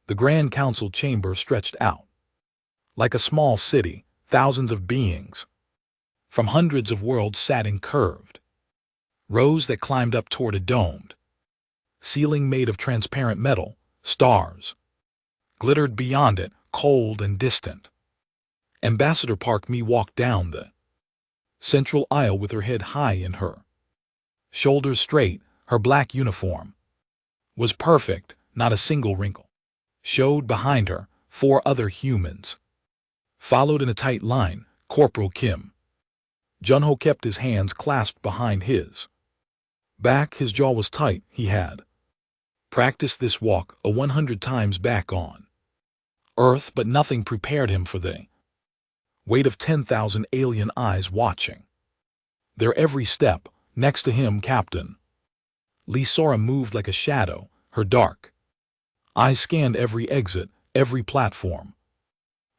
The Grand Council chamber stretched out. Like a small city, thousands of beings from hundreds of worlds sat in curved rows that climbed up toward a domed ceiling made of transparent metal. Stars glittered beyond it, cold and distant. Ambassador Park Me walked down the central aisle with her head high in her shoulders straight. Her black uniform was perfect, not a single wrinkle showed behind her. 4 other humans followed in a tight line. Corporal Kim Junho kept his hands clasped behind his back. His jaw was tight. He had practiced this walk 100 times back on Earth, but nothing prepared him for the weight of 10,000 alien eyes watching their every step. Next to him, Captain Lee Sora moved like a shadow. Her dark eyes scanned every exit, every platform,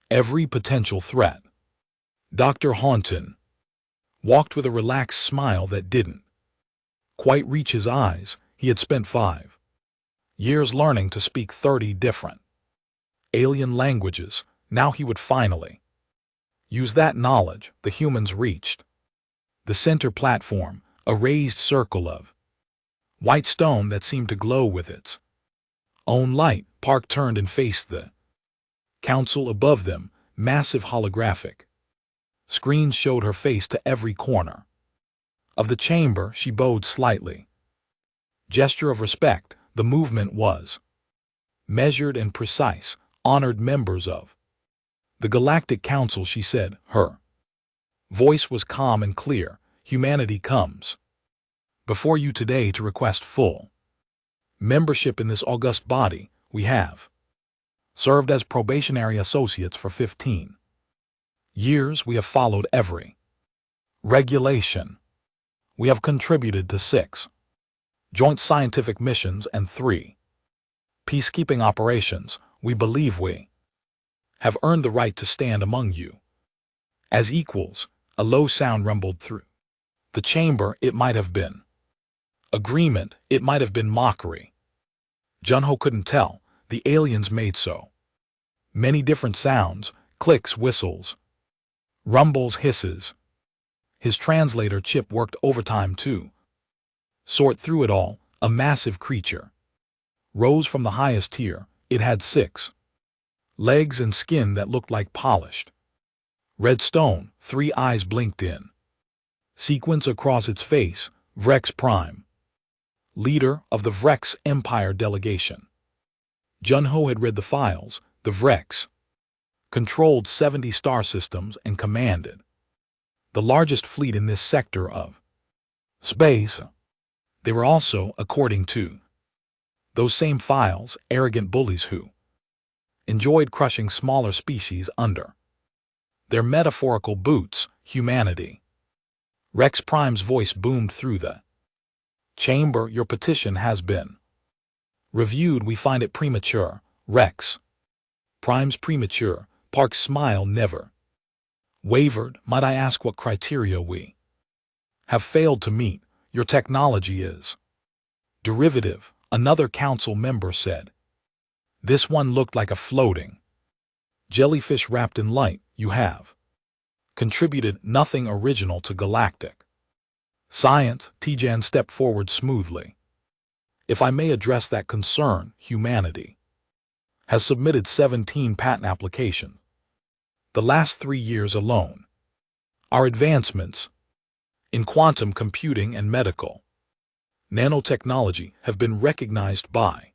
every potential threat. Dr. Haunton walked with a relaxed smile that didn't quite reach his eyes. He had spent 5 years learning to speak 30 different alien languages. Now he would finally use that knowledge. The humans reached the center platform, a raised circle of white stone that seemed to glow with its own light. Park turned and faced the council above them. Massive holographic screens showed her face to every corner of the chamber. She bowed slightly. Gesture of respect. The movement was measured and precise. Honored members of the Galactic Council, she said. Her voice was calm and clear. Humanity comes before you today to request full membership in this august body. We have served as probationary associates for 15 years. We have followed every regulation. We have contributed to 6 joint scientific missions and 3 peacekeeping operations. We believe we have earned the right to stand among you as equals. A low sound rumbled through the chamber. It might have been agreement, it might have been mockery. Junho couldn't tell. The aliens made so many different sounds: clicks, whistles, rumbles, hisses. His translator chip worked overtime to sort through it all. A massive creature rose from the highest tier. It had 6 legs and skin that looked like polished red stone. 3 eyes blinked in sequence across its face. Vrex Prime, leader of the Vrex Empire delegation. Junho had read the files. The Vrex controlled 70 star systems and commanded the largest fleet in this sector of space. They were also, according to those same files, arrogant bullies who enjoyed crushing smaller species under their metaphorical boots. Humanity. Rex Prime's voice boomed through the chamber. Your petition has been reviewed. We find it premature. Rex Prime's premature. Park's smile never wavered. Might I ask what criteria we have failed to meet? Your technology is derivative, another council member said. This one looked like a floating jellyfish wrapped in light. You have contributed nothing original to galactic science. Tijan stepped forward smoothly. If I may address that concern, humanity has submitted 17 patent applications the last 3 years alone. Our advancements in quantum computing and medical nanotechnology have been recognized by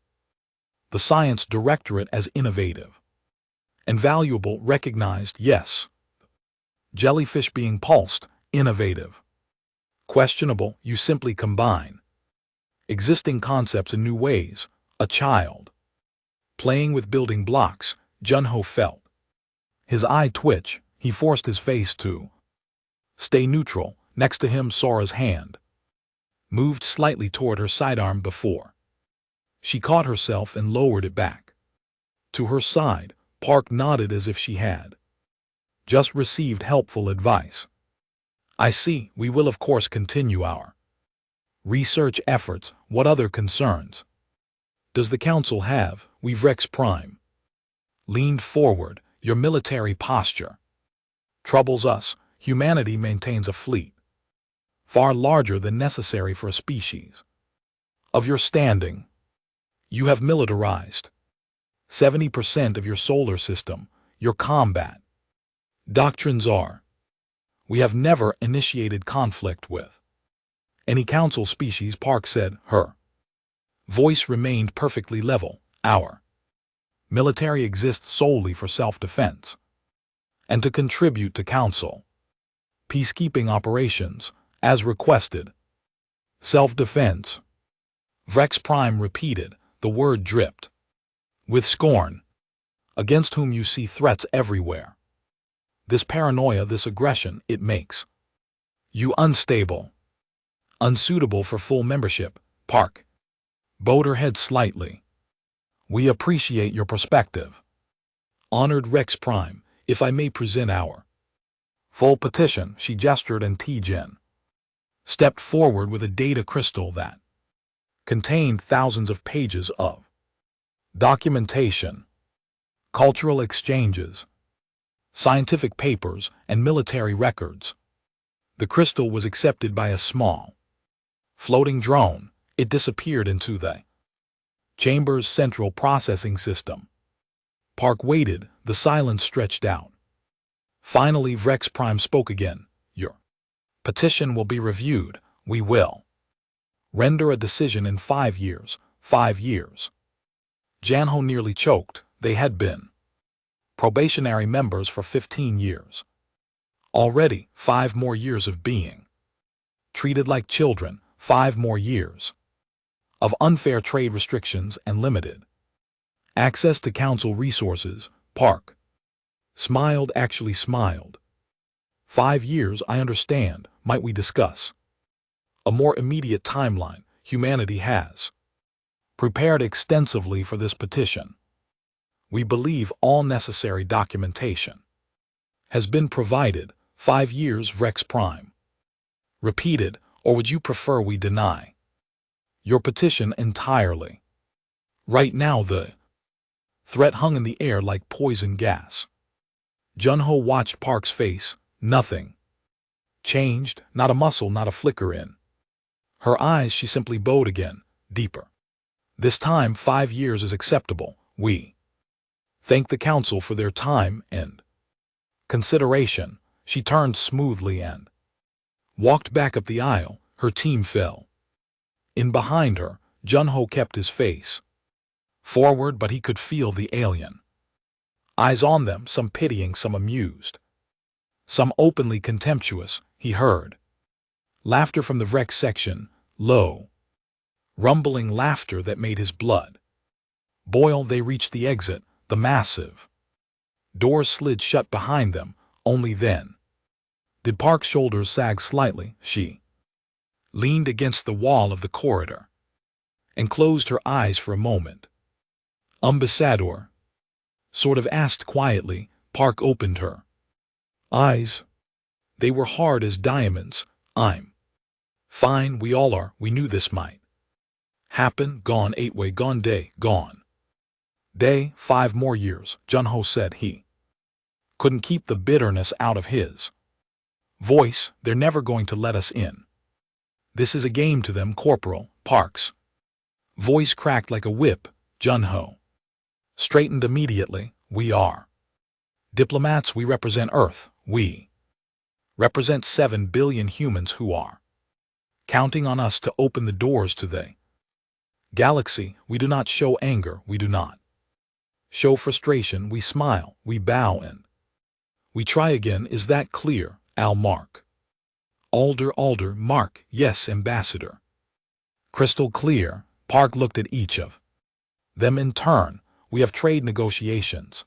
the Science Directorate as innovative and valuable. Recognized, yes. Jellyfish being pulsed, innovative. Questionable, you simply combine existing concepts in new ways. A child playing with building blocks. Junho felt his eye twitch. He forced his face to stay neutral. Next to him, Sora's hand moved slightly toward her sidearm before she caught herself and lowered it back to her side. Park nodded as if she had just received helpful advice. I see. We will of course continue our research efforts. What other concerns does the council have? We've Rex Prime leaned forward, your military posture troubles us. Humanity maintains a fleet, far larger than necessary for a species of your standing. You have militarized 70% of your solar system. Your combat doctrines are, we have never initiated conflict with any council species, Park said. Her voice remained perfectly level. Our military exists solely for self-defense and to contribute to council peacekeeping operations as requested. Self-defense. Rex Prime repeated. The word dripped with scorn. Against whom you see threats everywhere. This paranoia, this aggression, it makes you unstable, unsuitable for full membership. Park bowed her head slightly. We appreciate your perspective. Honored Rex Prime, if I may present our full petition. She gestured, and T-Gen stepped forward with a data crystal that contained thousands of pages of documentation, cultural exchanges, scientific papers, and military records. The crystal was accepted by a small, floating drone. It disappeared into the chamber's central processing system. Park waited, the silence stretched out. Finally, Rex Prime spoke again. Your petition will be reviewed. We will render a decision in 5 years. 5 years. Janho nearly choked. They had been probationary members for 15 years. Already, 5 more years of being treated like children, 5 more years of unfair trade restrictions and limited access to council resources. Park smiled, actually smiled. 5 years, I understand. Might we discuss a more immediate timeline? Humanity has prepared extensively for this petition. We believe all necessary documentation has been provided. 5 years, Rex Prime repeated. Or would you prefer we deny your petition entirely? Right now the threat hung in the air like poison gas. Junho watched Park's face. Nothing changed, not a muscle, not a flicker in her eyes. She simply bowed again, deeper. This time 5 years is acceptable. We thank the council for their time and consideration. She turned smoothly and walked back up the aisle. Her team fell in behind her. Junho kept his face forward, but he could feel the alien eyes on them, some pitying, some amused, some openly contemptuous. He heard laughter from the Rex section, low, rumbling laughter that made his blood boil. They reached the exit. The massive doors slid shut behind them. Only then did Park's shoulders sag slightly. She leaned against the wall of the corridor and closed her eyes for a moment. Ambassador sort of asked quietly. Park opened her eyes. They were hard as diamonds. I'm fine. We all are. We knew this might happen. Gone 8 way, gone day, gone day. 5 more years, Junho said. He couldn't keep the bitterness out of his voice. They're never going to let us in. This is a game to them, Corporal. Park's voice cracked like a whip. Junho straightened immediately. We are diplomats. We represent Earth. We represent 7 billion humans who are counting on us to open the doors to the galaxy. We do not show anger. We do not show frustration. We smile. We bow and we try again. Is that clear? Al. Mark. Alder. Mark. Yes, Ambassador. Crystal clear. Park looked at each of them in turn. We have trade negotiations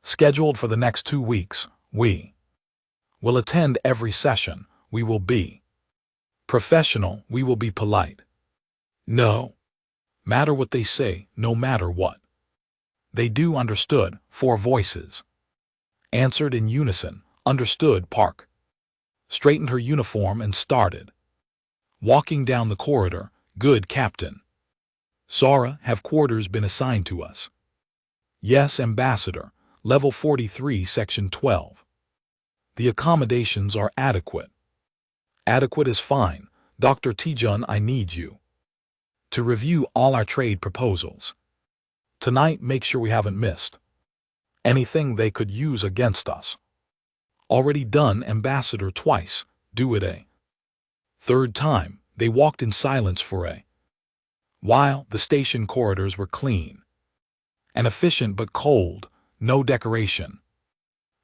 scheduled for the next 2 weeks. We will attend every session. We will be professional. We will be polite. No matter what they say, no matter what they do. Understood. 4 voices answered in unison. Understood. Park straightened her uniform and started walking down the corridor. Good, Captain. Sora, have quarters been assigned to us? Yes, Ambassador. Level 43, Section 12. The accommodations are adequate. Adequate is fine. Dr. Tijun, I need you to review all our trade proposals. Tonight, make sure we haven't missed anything they could use against us. Already done, Ambassador, twice. Do it a third time. They walked in silence for a while. The station corridors were clean and efficient but cold. No decoration,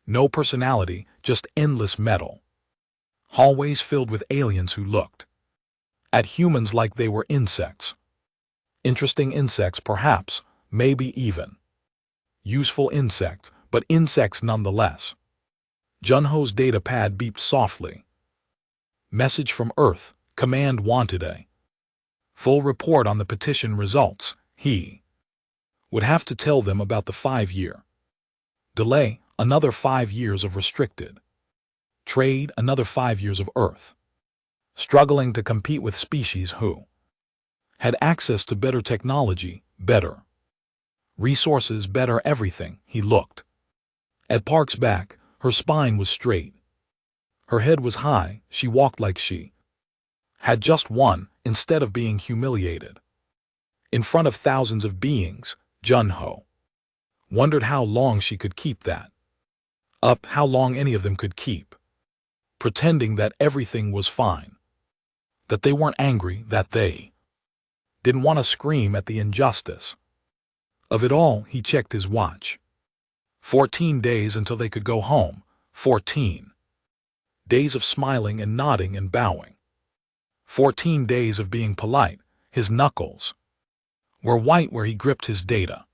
no personality, just endless metal. Hallways filled with aliens who looked at humans like they were insects. Interesting insects, perhaps, maybe even useful insects, but insects nonetheless. Junho's data pad beeped softly. Message from Earth. Command wanted a full report on the petition results. He would have to tell them about the 5-year delay, another 5 years of restricted trade, another 5 years of Earth struggling to compete with species who had access to better technology, better resources, better everything. He looked at Park's back. Her spine was straight. Her head was high. She walked like she had just won, instead of being humiliated in front of thousands of beings. Junho wondered how long she could keep that up, how long any of them could keep pretending that everything was fine, that they weren't angry, that they didn't want to scream at the injustice of it all. He checked his watch. 14 days until they could go home. 14 days of smiling and nodding and bowing. 14 days of being polite. His knuckles were white where he gripped his data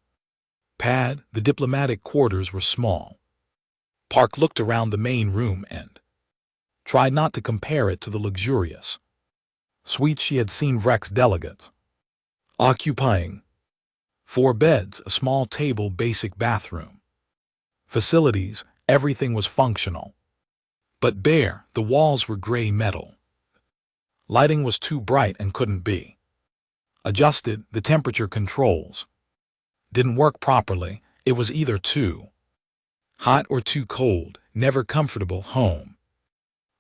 pad. The diplomatic quarters were small. Park looked around the main room and tried not to compare it to the luxurious suite she had seen Vrex delegates occupying. 4 beds, a small table, basic bathroom facilities. Everything was functional but bare. The walls were gray metal. Lighting was too bright and couldn't be adjusted. The temperature controls didn't work properly. It was either too hot or too cold. Never comfortable. Home.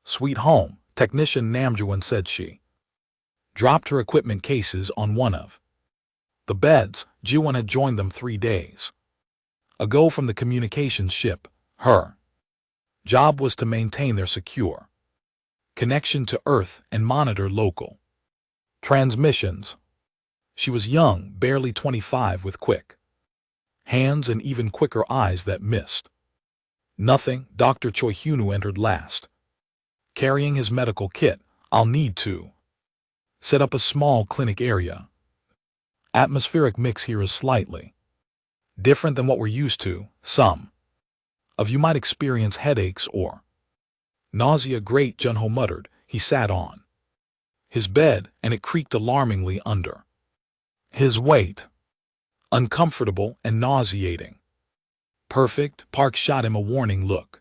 Sweet home. Technician Namjoon said. She dropped her equipment cases on one of the beds. Jiwon had joined them 3 days ago from the communications ship. Her job was to maintain their secure connection to Earth and monitor local transmissions. She was young, barely 25, with quick hands and even quicker eyes that missed nothing. Dr. Choi Hyunu entered last, carrying his medical kit. I'll need to set up a small clinic area. Atmospheric mix here is slightly different than what we're used to. Some of you might experience headaches or nausea. Great, Junho muttered. He sat on his bed, and it creaked alarmingly under his weight. Uncomfortable and nauseating. Perfect. Park shot him a warning look.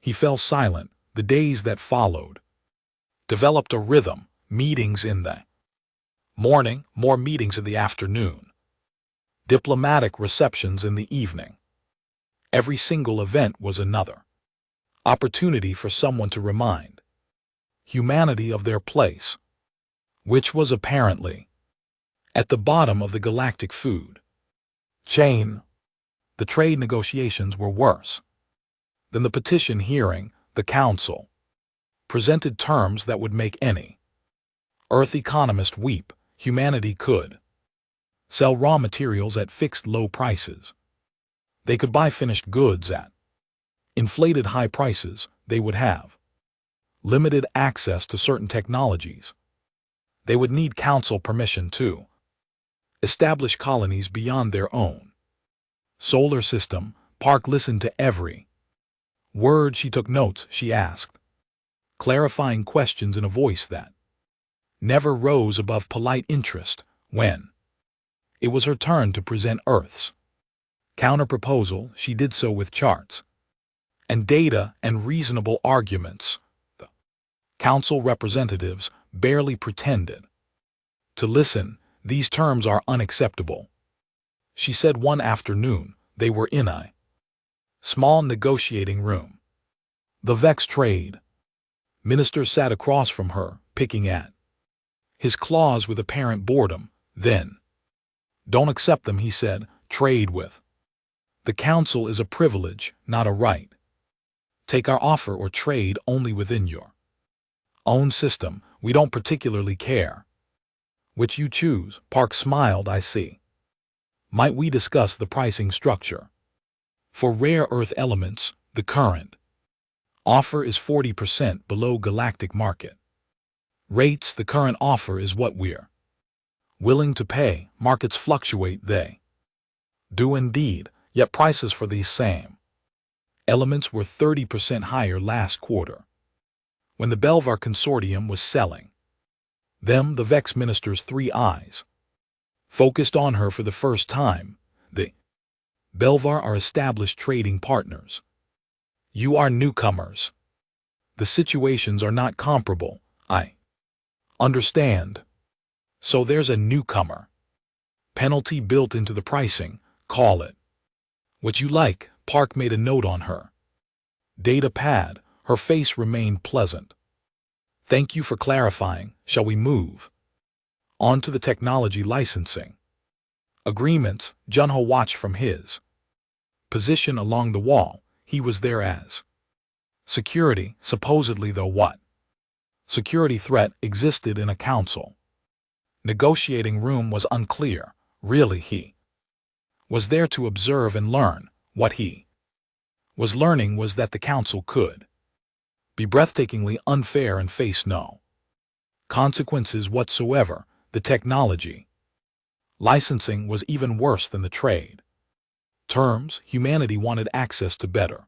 He fell silent. The days that followed developed a rhythm. Meetings in the morning, more meetings in the afternoon, diplomatic receptions in the evening. Every single event was another opportunity for someone to remind humanity of their place, which was apparently at the bottom of the galactic food chain. The trade negotiations were worse than the petition hearing. The council presented terms that would make any Earth economist weep. Humanity could sell raw materials at fixed low prices. They could buy finished goods at inflated high prices. They would have limited access to certain technologies. They would need council permission to establish colonies beyond their own solar system. Park listened to every word. She took notes. She asked clarifying questions in a voice that never rose above polite interest. When it was her turn to present Earth's counter-proposal, she did so with charts and data and reasonable arguments. The council representatives barely pretended to listen. These terms are unacceptable, she said one afternoon. They were in a small negotiating room. The Vex trade minister sat across from her, picking at his claws with apparent boredom. Then, "Don't accept them," he said. "Trade with the council is a privilege, not a right. Take our offer or trade only within your own system. We don't particularly care which you choose." Park smiled. "I see. Might we discuss the pricing structure? For rare earth elements, the current offer is 40% below galactic market rates. The current offer is what we're willing to pay. Markets fluctuate, they do indeed, yet prices for these same elements were 30% higher last quarter, when the Belvar Consortium was selling them." The Vex minister's three eyes focused on her for the first time. "The Belvar are established trading partners. You are newcomers. The situations are not comparable." "I understand. So there's a newcomer penalty built into the pricing. Call it what you like." Park made a note on her data pad. Her face remained pleasant. "Thank you for clarifying. Shall we move on to the technology licensing agreements?" Junho watched from his position along the wall. He was there as security, supposedly, though what security threat existed in a council negotiating room was unclear. Really, he was there to observe and learn. What he was learning was that the council could be breathtakingly unfair and face no consequences whatsoever. The technology licensing was even worse than the trade terms. Humanity wanted access to better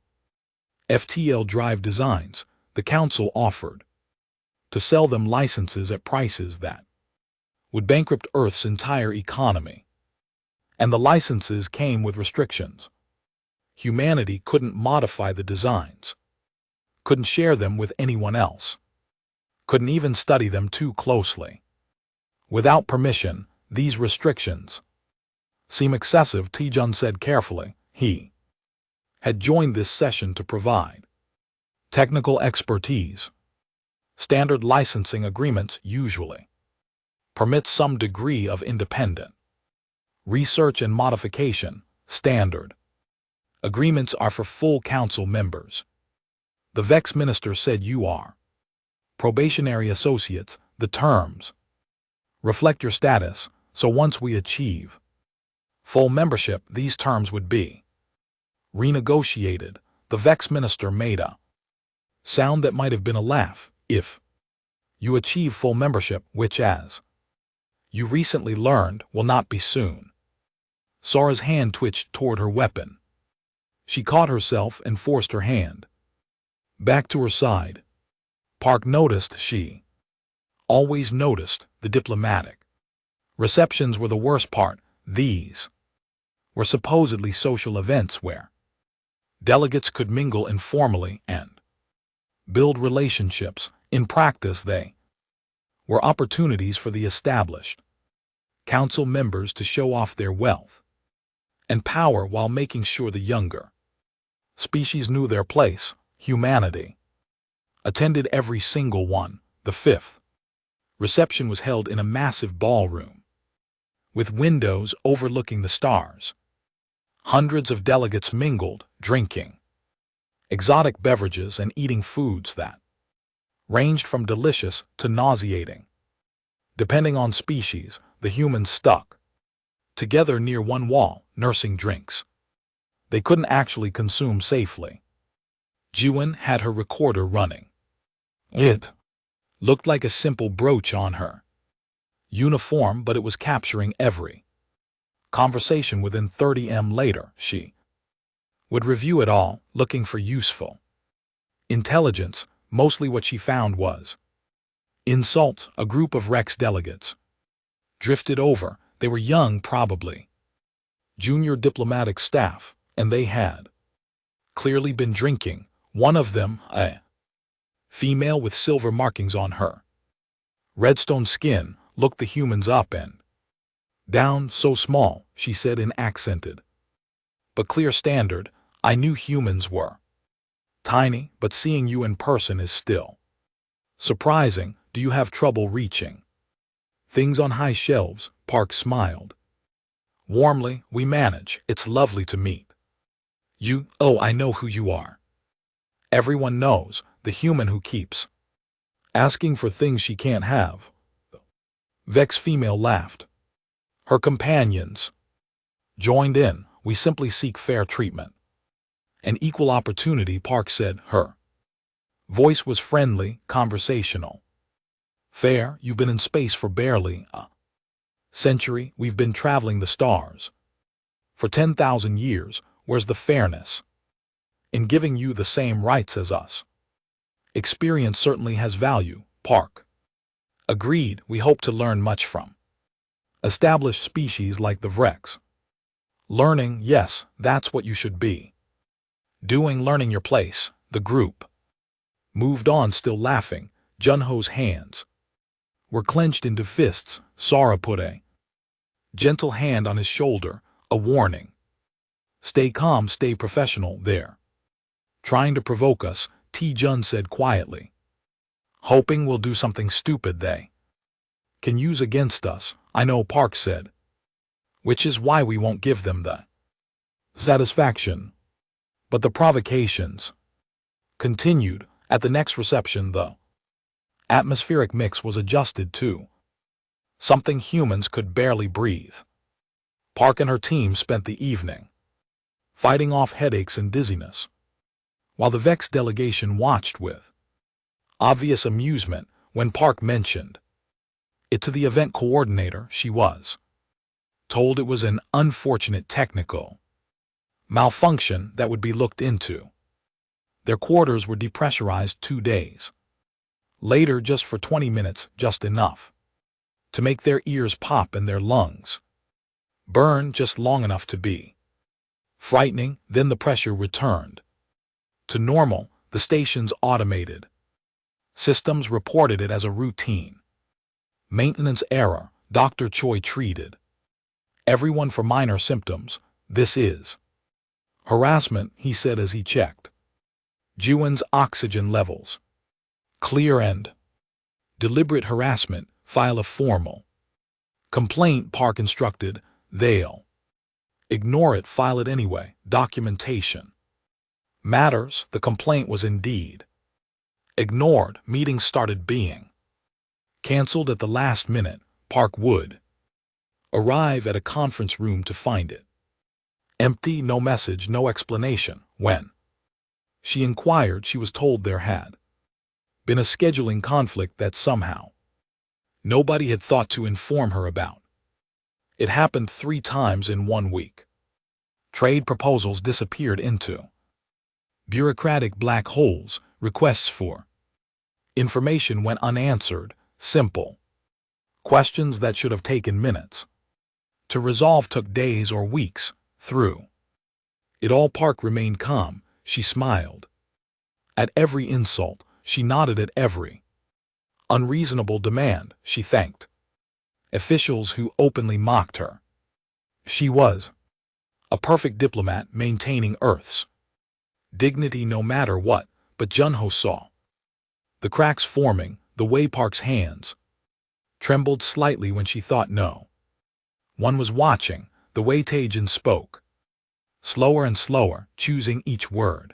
FTL drive designs. The council offered to sell them licenses at prices that would bankrupt Earth's entire economy. And the licenses came with restrictions. Humanity couldn't modify the designs, couldn't share them with anyone else, couldn't even study them too closely without permission. These restrictions seem excessive, Tijun said carefully. He had joined this session to provide technical expertise. Standard licensing agreements usually permit some degree of independent research and modification. Standard agreements are for full council members. The Vex minister said you are probationary associates. The terms reflect your status, so once we achieve full membership, these terms would be renegotiated. The Vex minister made a sound that might have been a laugh. "If you achieve full membership, which, as you recently learned, will not be soon." Sora's hand twitched toward her weapon. She caught herself and forced her hand back to her side. Park noticed she always noticed the diplomatic receptions were the worst part. These were supposedly social events where delegates could mingle informally and build relationships. In practice, they were opportunities for the established council members to show off their wealth and power while making sure the younger species knew their place. Humanity attended every single one. The fifth reception was held in a massive ballroom with windows overlooking the stars. Hundreds of delegates mingled, drinking exotic beverages and eating foods that ranged from delicious to nauseating. Depending on species, the humans stuck together near one wall, nursing drinks they couldn't actually consume safely. Jiwen had her recorder running. It looked like a simple brooch on her uniform, but it was capturing every conversation. Within 30 later, she would review it all, looking for useful intelligence. Mostly what she found was insults. A group of Rex delegates drifted over. They were young, probably junior diplomatic staff, and they had clearly been drinking. One of them, a female with silver markings on her redstone skin, looked the humans up and down. "So small," she said in accented but clear standard. I knew humans were tiny, but seeing you in person is still surprising. Do you have trouble reaching things on high shelves? Park smiled warmly. We manage. It's lovely to meet you. Oh, I know who you are. Everyone knows, the human who keeps asking for things she can't have. Vex female laughed. Her companions joined in. We simply seek fair treatment and equal opportunity, Park said. Her voice was friendly, conversational. Fair? You've been in space for barely a century. We've been traveling the stars for 10,000 years. Where's the fairness in giving you the same rights as us? Experience certainly has value, Park agreed. We hope to learn much from established species like the Vrex. Learning, yes, that's what you should be doing, learning your place. The group moved on, still laughing. Junho's hands were clenched into fists. Sora put a gentle hand on his shoulder, a warning. Stay calm, stay professional. They're trying to provoke us, T-Jun said quietly. Hoping we'll do something stupid they can use against us. I know, Park said. Which is why we won't give them the satisfaction. But the provocations continued. At the next reception, the atmospheric mix was adjusted to something humans could barely breathe. Park and her team spent the evening fighting off headaches and dizziness, while the Vex delegation watched with obvious amusement when Park mentioned it to the event coordinator. She was told it was an unfortunate technical malfunction that would be looked into. Their quarters were depressurized 2 days later, just for 20 minutes, just enough to make their ears pop and their lungs burn, just long enough to be frightening. Then the pressure returned to normal. The station's automated systems reported it as a routine maintenance error. Dr. Choi treated everyone for minor symptoms. This is harassment, he said as he checked Juan's oxygen levels. Clear and deliberate harassment. File a formal complaint, Park instructed. They'll ignore it. File it anyway. Documentation matters. The complaint was indeed ignored. Meetings started being canceled at the last minute. Park would arrive at a conference room to find it empty. No message, no explanation. When she inquired, she was told there had been a scheduling conflict that somehow nobody had thought to inform her about. It happened 3 times in 1 week. Trade proposals disappeared into bureaucratic black holes. Requests for information went unanswered. Simple questions that should have taken minutes to resolve took days or weeks. Through it all, Park remained calm. She smiled at every insult. She nodded at every unreasonable demand. She thanked officials who openly mocked her. She was a perfect diplomat, maintaining Earth's dignity no matter what. But Junho saw the cracks forming, the way Park's hands trembled slightly when she thought no one was watching, the way Taejin spoke slower and slower, choosing each word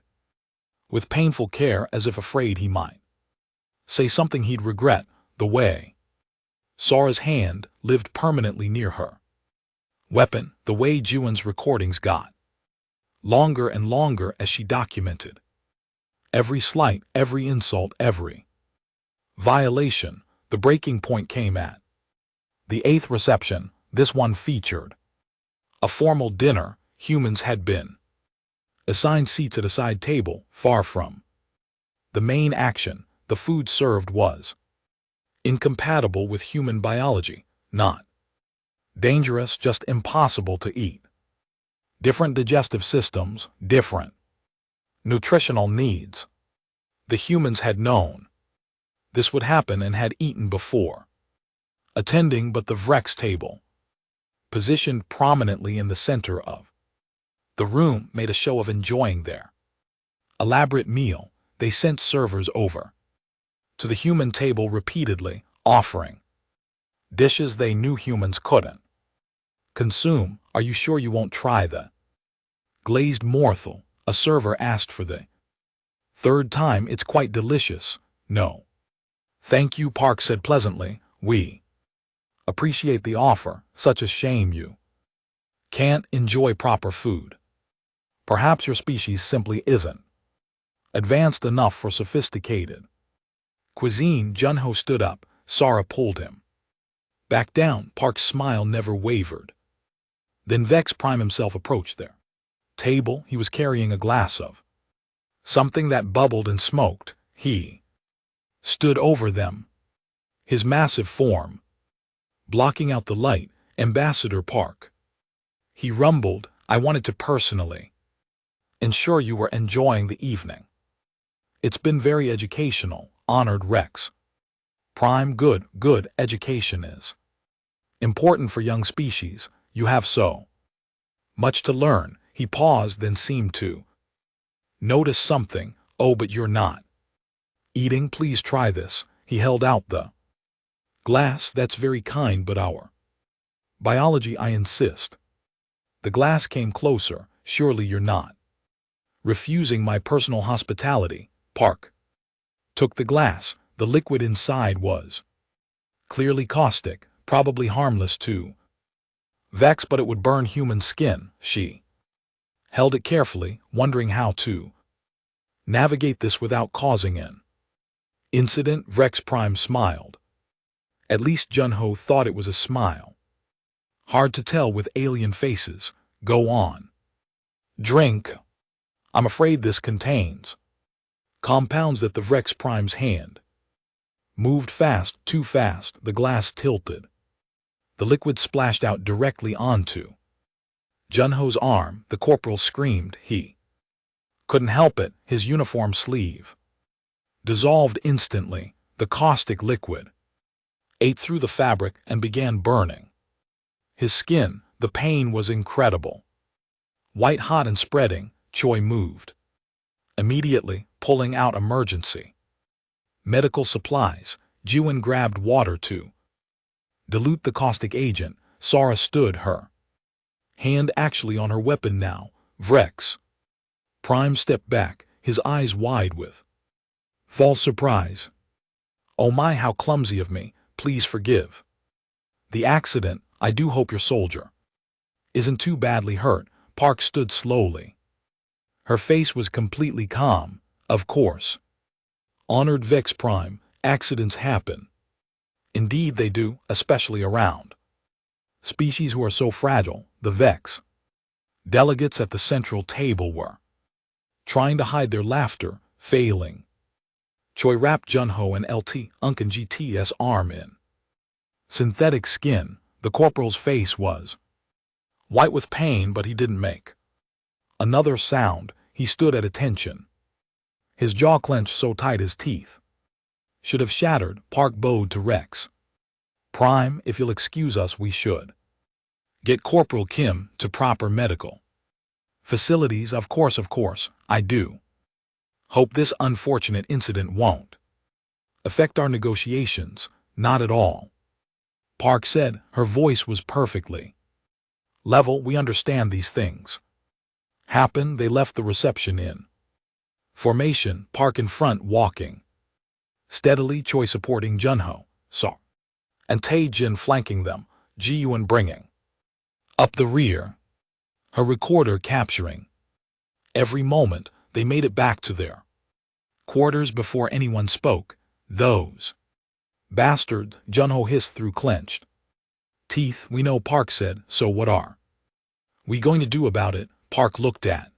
with painful care, as if afraid he might say something he'd regret, the way Sora's hand lived permanently near her weapon, the way Juan's recordings got longer and longer as she documented every slight, every insult, every violation. The breaking point came at the 8th reception. This one featured a formal dinner. Humans had been assigned seats at a side table, far from the main action. The food served was incompatible with human biology, not dangerous, just impossible to eat. Different digestive systems, different nutritional needs. The humans had known this would happen and had eaten before attending, but the Vrex table, positioned prominently in the center of The room made a show of enjoying their elaborate meal. They sent servers over to the human table repeatedly, offering dishes they knew humans couldn't consume. Are you sure you won't try the glazed morsel? A server asked for the third time. It's quite delicious. No. Thank you, Park said pleasantly. We appreciate the offer. Such a shame you can't enjoy proper food. Perhaps your species simply isn't advanced enough for sophisticated cuisine. Junho stood up. Sora pulled him back down. Park's smile never wavered. Then Vex Prime himself approached their table. He was carrying a glass of something that bubbled and smoked. He stood over them, his massive form blocking out the light. Ambassador Park, he rumbled, I wanted to personally ensure you were enjoying the evening. It's been very educational, honored Rex Prime. Good. Education is important for young species. You have so much to learn. He paused, then seemed to notice something. Oh, but you're not eating. Please try this. He held out the glass. That's very kind, but our biology, I insist. The glass came closer. Surely you're not refusing my personal hospitality. Park took the glass. The liquid inside was clearly caustic, probably harmless to Vex, but it would burn human skin. She held it carefully, wondering how to navigate this without causing an incident. Rex Prime smiled. At least Junho thought it was a smile. Hard to tell with alien faces. Go on. Drink. I'm afraid this contains compounds that the Rex Prime's hand moved fast, too fast. The glass tilted. The liquid splashed out directly onto Junho's arm. The corporal screamed. He couldn't help it. His uniform sleeve dissolved instantly. The caustic liquid ate through the fabric and began burning his skin. The pain was incredible. White hot and spreading, Choi moved immediately, pulling out emergency medical supplies. Jiwon grabbed water to dilute the caustic agent. Sora stood, her hand actually on her weapon now. Rex Prime stepped back, his eyes wide with false surprise. Oh my, how clumsy of me. Please forgive the accident. I do hope your soldier isn't too badly hurt. Park stood slowly. Her face was completely calm. Of course. Honored Vex Prime, accidents happen. Indeed they do, especially around species who are so fragile. The Vex delegates at the central table were trying to hide their laughter, failing. Choi wrapped Junho and LT Uncan GT's arm in synthetic skin. The corporal's face was white with pain, but he didn't make another sound. He stood at attention, his jaw clenched so tight his teeth should have shattered. Park bowed to Rex Prime. If you'll excuse us, we should get Corporal Kim to proper medical facilities. Of course, I do. Hope this unfortunate incident won't affect our negotiations. Not at all, Park said. Her voice was perfectly level. We understand these things happen. They left the reception in formation, Park in front walking steadily, Choi supporting Junho, Sora and Taejin flanking them, Ji-Yuan bringing up the rear, her recorder capturing every moment. They made it back to their quarters before anyone spoke. Those bastards, Junho hissed through clenched teeth. We know, Park said. So what are we going to do about it? Park looked at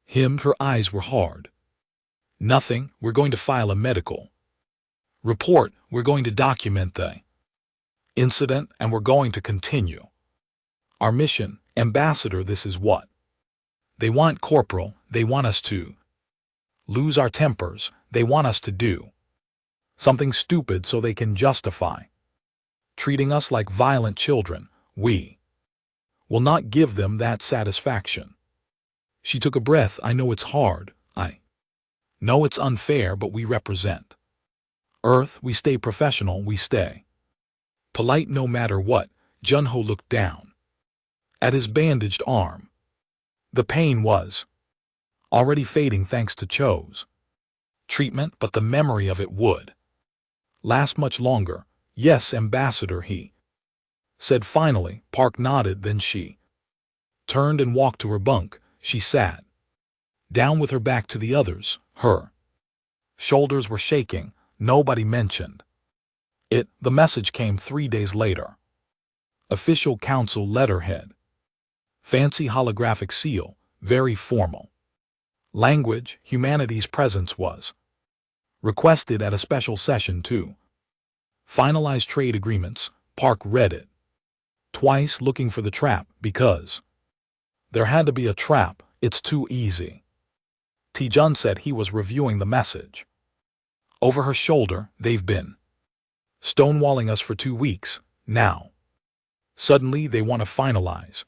him. Her eyes were hard. Nothing. We're going to file a medical report. We're going to document the incident, and we're going to continue our mission. Ambassador, this is what they want, Corporal. They want us to lose our tempers. They want us to do something stupid so they can justify treating us like violent children. We will not give them that satisfaction. She took a breath. I know it's hard. I know it's unfair, but we represent Earth. We stay professional. We stay polite no matter what. Junho looked down at his bandaged arm. The pain was already fading thanks to Cho's treatment, but the memory of it would last much longer. Yes, Ambassador, he said finally. Park nodded, then she turned and walked to her bunk. She sat down with her back to the others. Her shoulders were shaking. Nobody mentioned it. The message came 3 days later. Official Council letterhead. Fancy holographic seal. Very formal. Language. Humanity's presence was requested at a special session to finalize trade agreements. Park read it twice, looking for the trap, because there had to be a trap. It's too easy. T-Jun said he was reviewing the message over her shoulder. They've been stonewalling us for 2 weeks now. Suddenly they want to finalize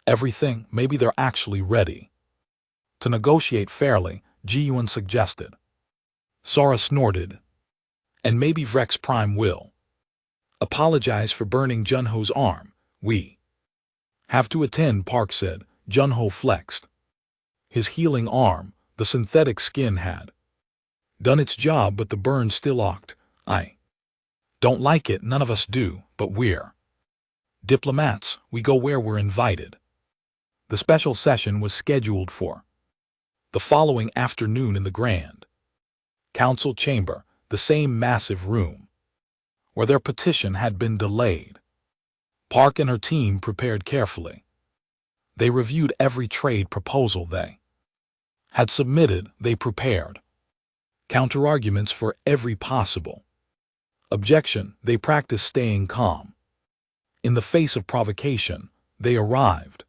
everything. Maybe they're actually ready to negotiate fairly, Ji-Yuan suggested. Sora snorted. And maybe Vrex Prime will apologize for burning Junho's arm. We have to attend, Park said. Junho flexed his healing arm. The synthetic skin had done its job, but the burn still ocked. I don't like it. None of us do, but we're diplomats. We go where we're invited. The special session was scheduled for the following afternoon in the Grand Council chamber, the same massive room where their petition had been delayed. Park and her team prepared carefully. They reviewed every trade proposal they had submitted. They prepared counterarguments for every possible objection. They practiced staying calm in the face of provocation. They arrived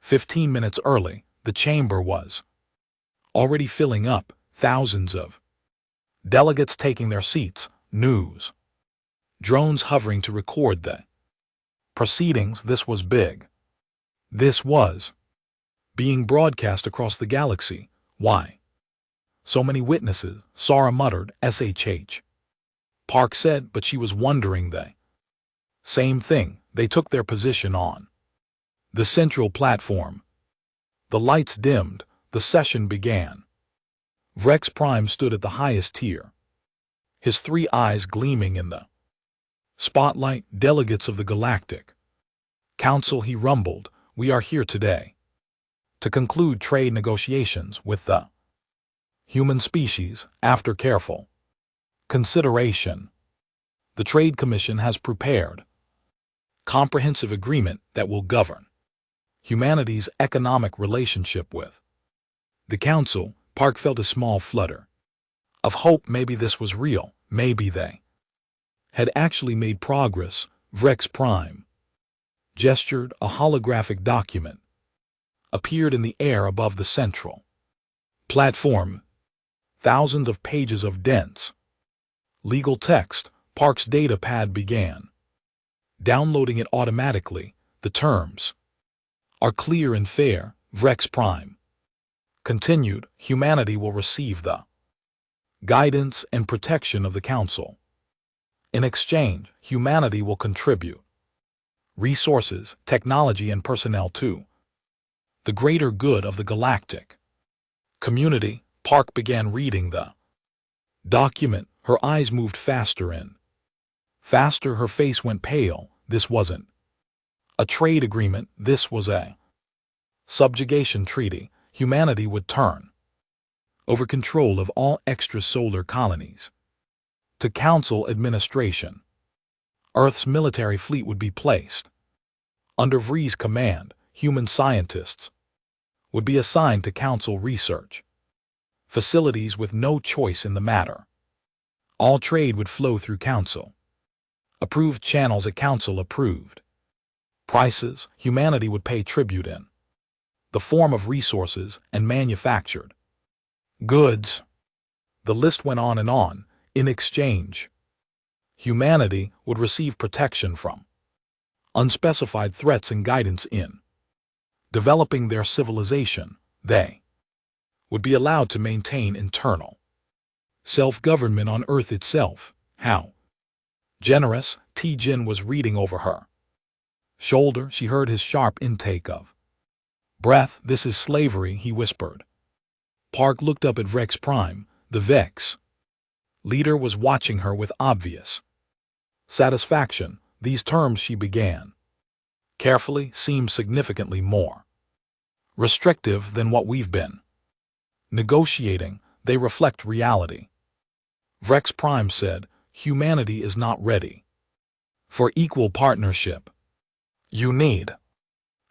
15 minutes early. The chamber was already filling up, thousands of delegates taking their seats, news drones hovering to record the proceedings. This was big. This was being broadcast across the galaxy. Why so many witnesses? Sora muttered. SHH. Park said, but she was wondering the same thing. They took their position on the central platform. The lights dimmed. The session began. Vrex Prime stood at the highest tier, his 3 eyes gleaming in the spotlight. Delegates of the Galactic Council, he rumbled, we are here today to conclude trade negotiations with the human species. After careful consideration, the Trade Commission has prepared comprehensive agreement that will govern humanity's economic relationship with the Council. Park felt a small flutter of hope. Maybe this was real. Maybe they had actually made progress. Vrex Prime gestured. A holographic document appeared in the air above the central platform. Thousands of pages of dense legal text. Park's data pad began downloading it automatically. The terms are clear and fair. Vrex Prime continued. Humanity will receive the guidance and protection of the Council. In exchange, humanity will contribute resources, technology, and personnel to the greater good of the galactic community. Park began reading the document. Her eyes moved faster and faster. Her face went pale. This wasn't a trade agreement. This was a subjugation treaty. Humanity would turn over control of all extrasolar colonies to Council administration. Earth's military fleet would be placed under Vre's command. Human scientists would be assigned to Council research facilities with no choice in the matter. All trade would flow through Council approved channels at Council approved prices. Humanity would pay tribute in the form of resources and manufactured goods. The list went on and on. In exchange, humanity would receive protection from unspecified threats and guidance in developing their civilization. they would be allowed to maintain internal self-government on Earth itself. How generous. T-Jin was reading over her shoulder. She heard his sharp intake of breath. This is slavery, he whispered. Park looked up at Rex Prime. The Vex leader was watching her with obvious satisfaction. These terms, she began carefully, seem significantly more restrictive than what we've been negotiating. They reflect reality. Rex Prime said, humanity is not ready for equal partnership. You need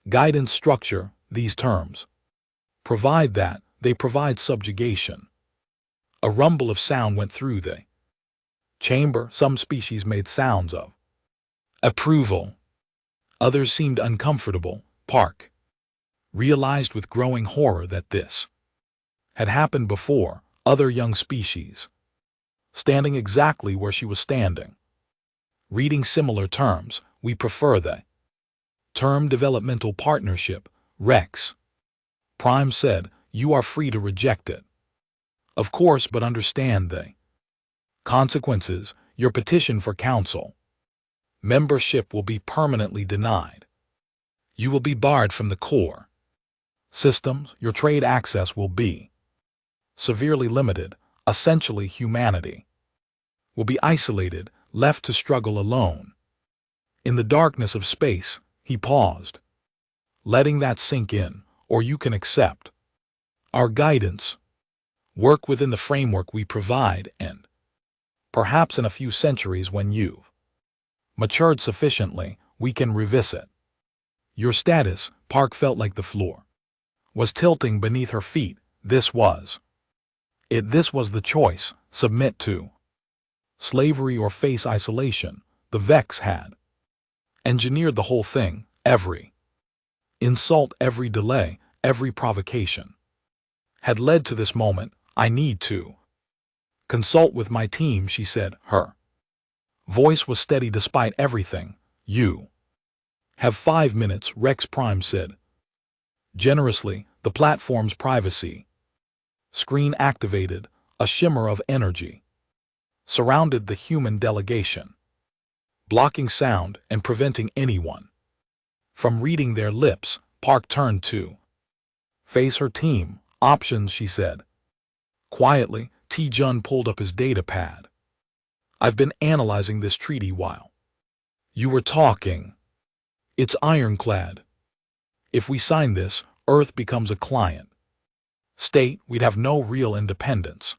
guidance structure. These terms provide that. They provide subjugation. A rumble of sound went through the chamber. Some species made sounds of approval. Others seemed uncomfortable. Park realized with growing horror that this had happened before. Other young species standing exactly where she was standing, reading similar terms. We prefer the term developmental partnership, Rex Prime said. You are free to reject it, of course, but understand the consequences. Your petition for council membership will be permanently denied. You will be barred from the core systems. Your trade access will be severely limited. Essentially, humanity will be isolated, left to struggle alone. In the darkness of space, he paused, letting that sink in. Or you can accept our guidance, work within the framework we provide, and perhaps in a few centuries, when you've matured sufficiently, we can revisit your status. Park felt like the floor was tilting beneath her feet. This was it. This was the choice. Submit to slavery or face isolation. The Vex had engineered the whole thing. Every insult, every delay, every provocation had led to this moment. I need to consult with my team, she said. Her voice was steady despite everything. You have 5 minutes, Rex Prime said generously. The platform's privacy screen activated. A shimmer of energy surrounded the human delegation, blocking sound and preventing anyone from reading their lips. Park turned to face her team. Options, she said quietly. T-Jun pulled up his data pad. I've been analyzing this treaty while you were talking. It's ironclad. If we sign this, Earth becomes a client state. We'd have no real independence,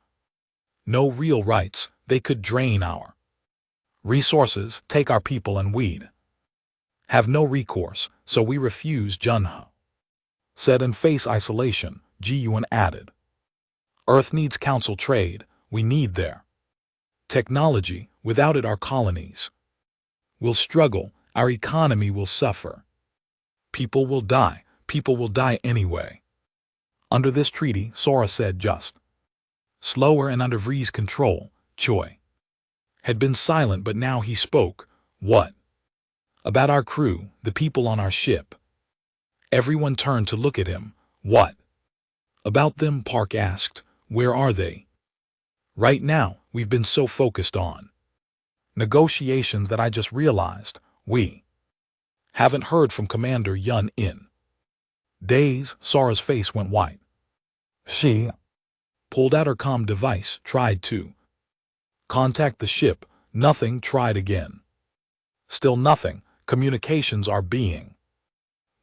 no real rights. They could drain our resources, take our people, and we'd have no recourse. So we refuse, Junho said. And face isolation, Ji-Yuan added. Earth needs council trade. We need their technology. Without it, our colonies will struggle. Our economy will suffer. People will die. People will die anyway. Under this treaty, Sora said, just slower and under Vree's control. Choi had been silent, but now he spoke. What about our crew, the people on our ship? Everyone turned to look at him. What about them? Park asked. Where are they? Right now, we've been so focused on negotiations that I just realized we haven't heard from Commander Yun in days. Sora's face went white. She pulled out her comm device, tried to contact the ship. Nothing. Tried again. Still nothing. Communications are being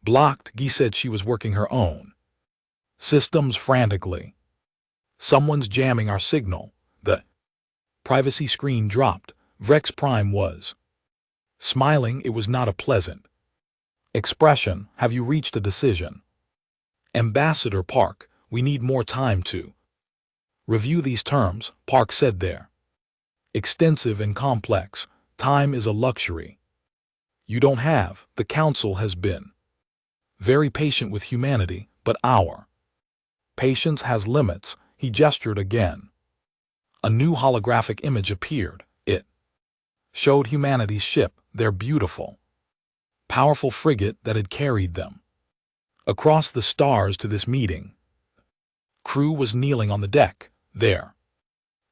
blocked. Gi said she was working her own systems frantically. Someone's jamming our signal. The privacy screen dropped. Rex Prime was smiling. It was not a pleasant expression. Have you reached a decision? Ambassador Park, we need more time to review these terms, Park said. They're extensive and complex. Time is a luxury you don't have. The council has been very patient with humanity, but our patience has limits. He gestured again. A new holographic image appeared. It showed humanity's ship, their beautiful, powerful frigate that had carried them across the stars to this meeting. Crew was kneeling on the deck, there.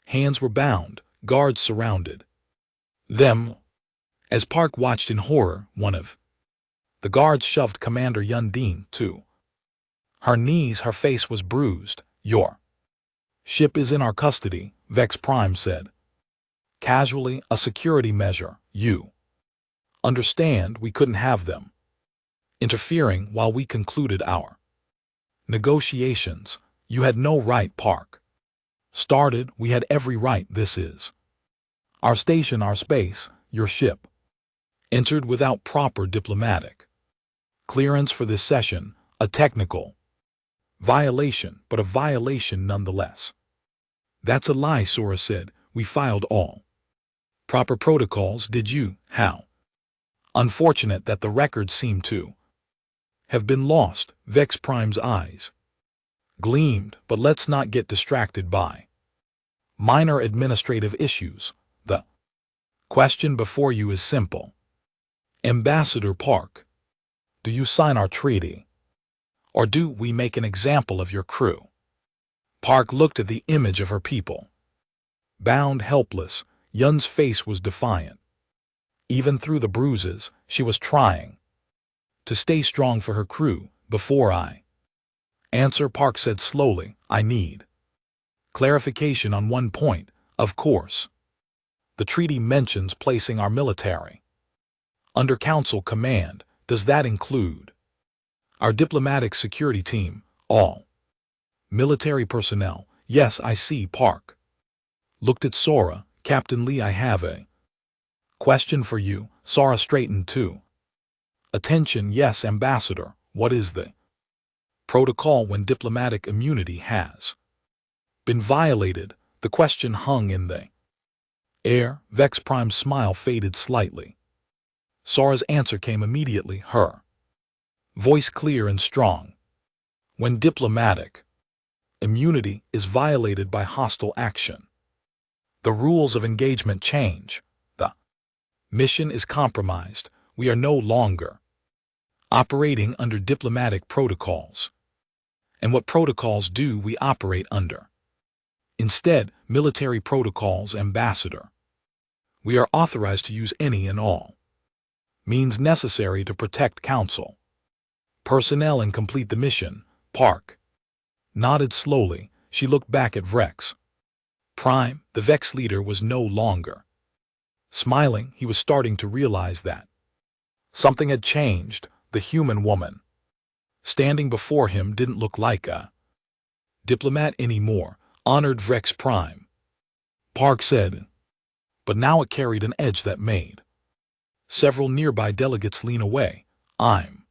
Hands were bound, guards surrounded them. As Park watched in horror, one of the guards shoved Commander Yundine to her knees. Her face was bruised. Your ship is in our custody, Vex Prime said. Casually, a security measure. You understand we couldn't have them interfering while we concluded our negotiations. You had no right, Park started. We had every right. This is our station, our space. Your ship entered without proper diplomatic clearance for this session, a technical violation, but a violation nonetheless. That's a lie, Sora said. We filed all proper protocols. Did you? How unfortunate that the records seem to have been lost. Vex Prime's eyes gleamed, but let's not get distracted by minor administrative issues. The question before you is simple. Ambassador Park, do you sign our treaty? Or do we make an example of your crew? Park looked at the image of her people. Bound, helpless, Yun's face was defiant. Even through the bruises, she was trying to stay strong for her crew. Before I answer, Park said slowly, I need clarification on one point. Of course, the treaty mentions placing our military under council command. Does that include our diplomatic security team, all military personnel? Yes, I see. Park looked at Sora. Captain Lee, I have a question for you. Sora straightened to attention. Yes, Ambassador. What is the protocol when diplomatic immunity has been violated? The question hung in the air. Vex Prime's smile faded slightly. Sora's answer came immediately, her voice clear and strong. When diplomatic immunity is violated by hostile action, the rules of engagement change. The mission is compromised. We are no longer operating under diplomatic protocols. And what protocols do we operate under? Instead, military protocols, Ambassador. We are authorized to use any and all means necessary to protect council personnel and complete the mission. Park nodded slowly. She looked back at Vex Prime. The Vex leader was no longer smiling. He was starting to realize that something had changed. The human woman standing before him didn't look like a diplomat anymore. Honored Vex Prime, Park said, but now it carried an edge that made several nearby delegates lean away. I'm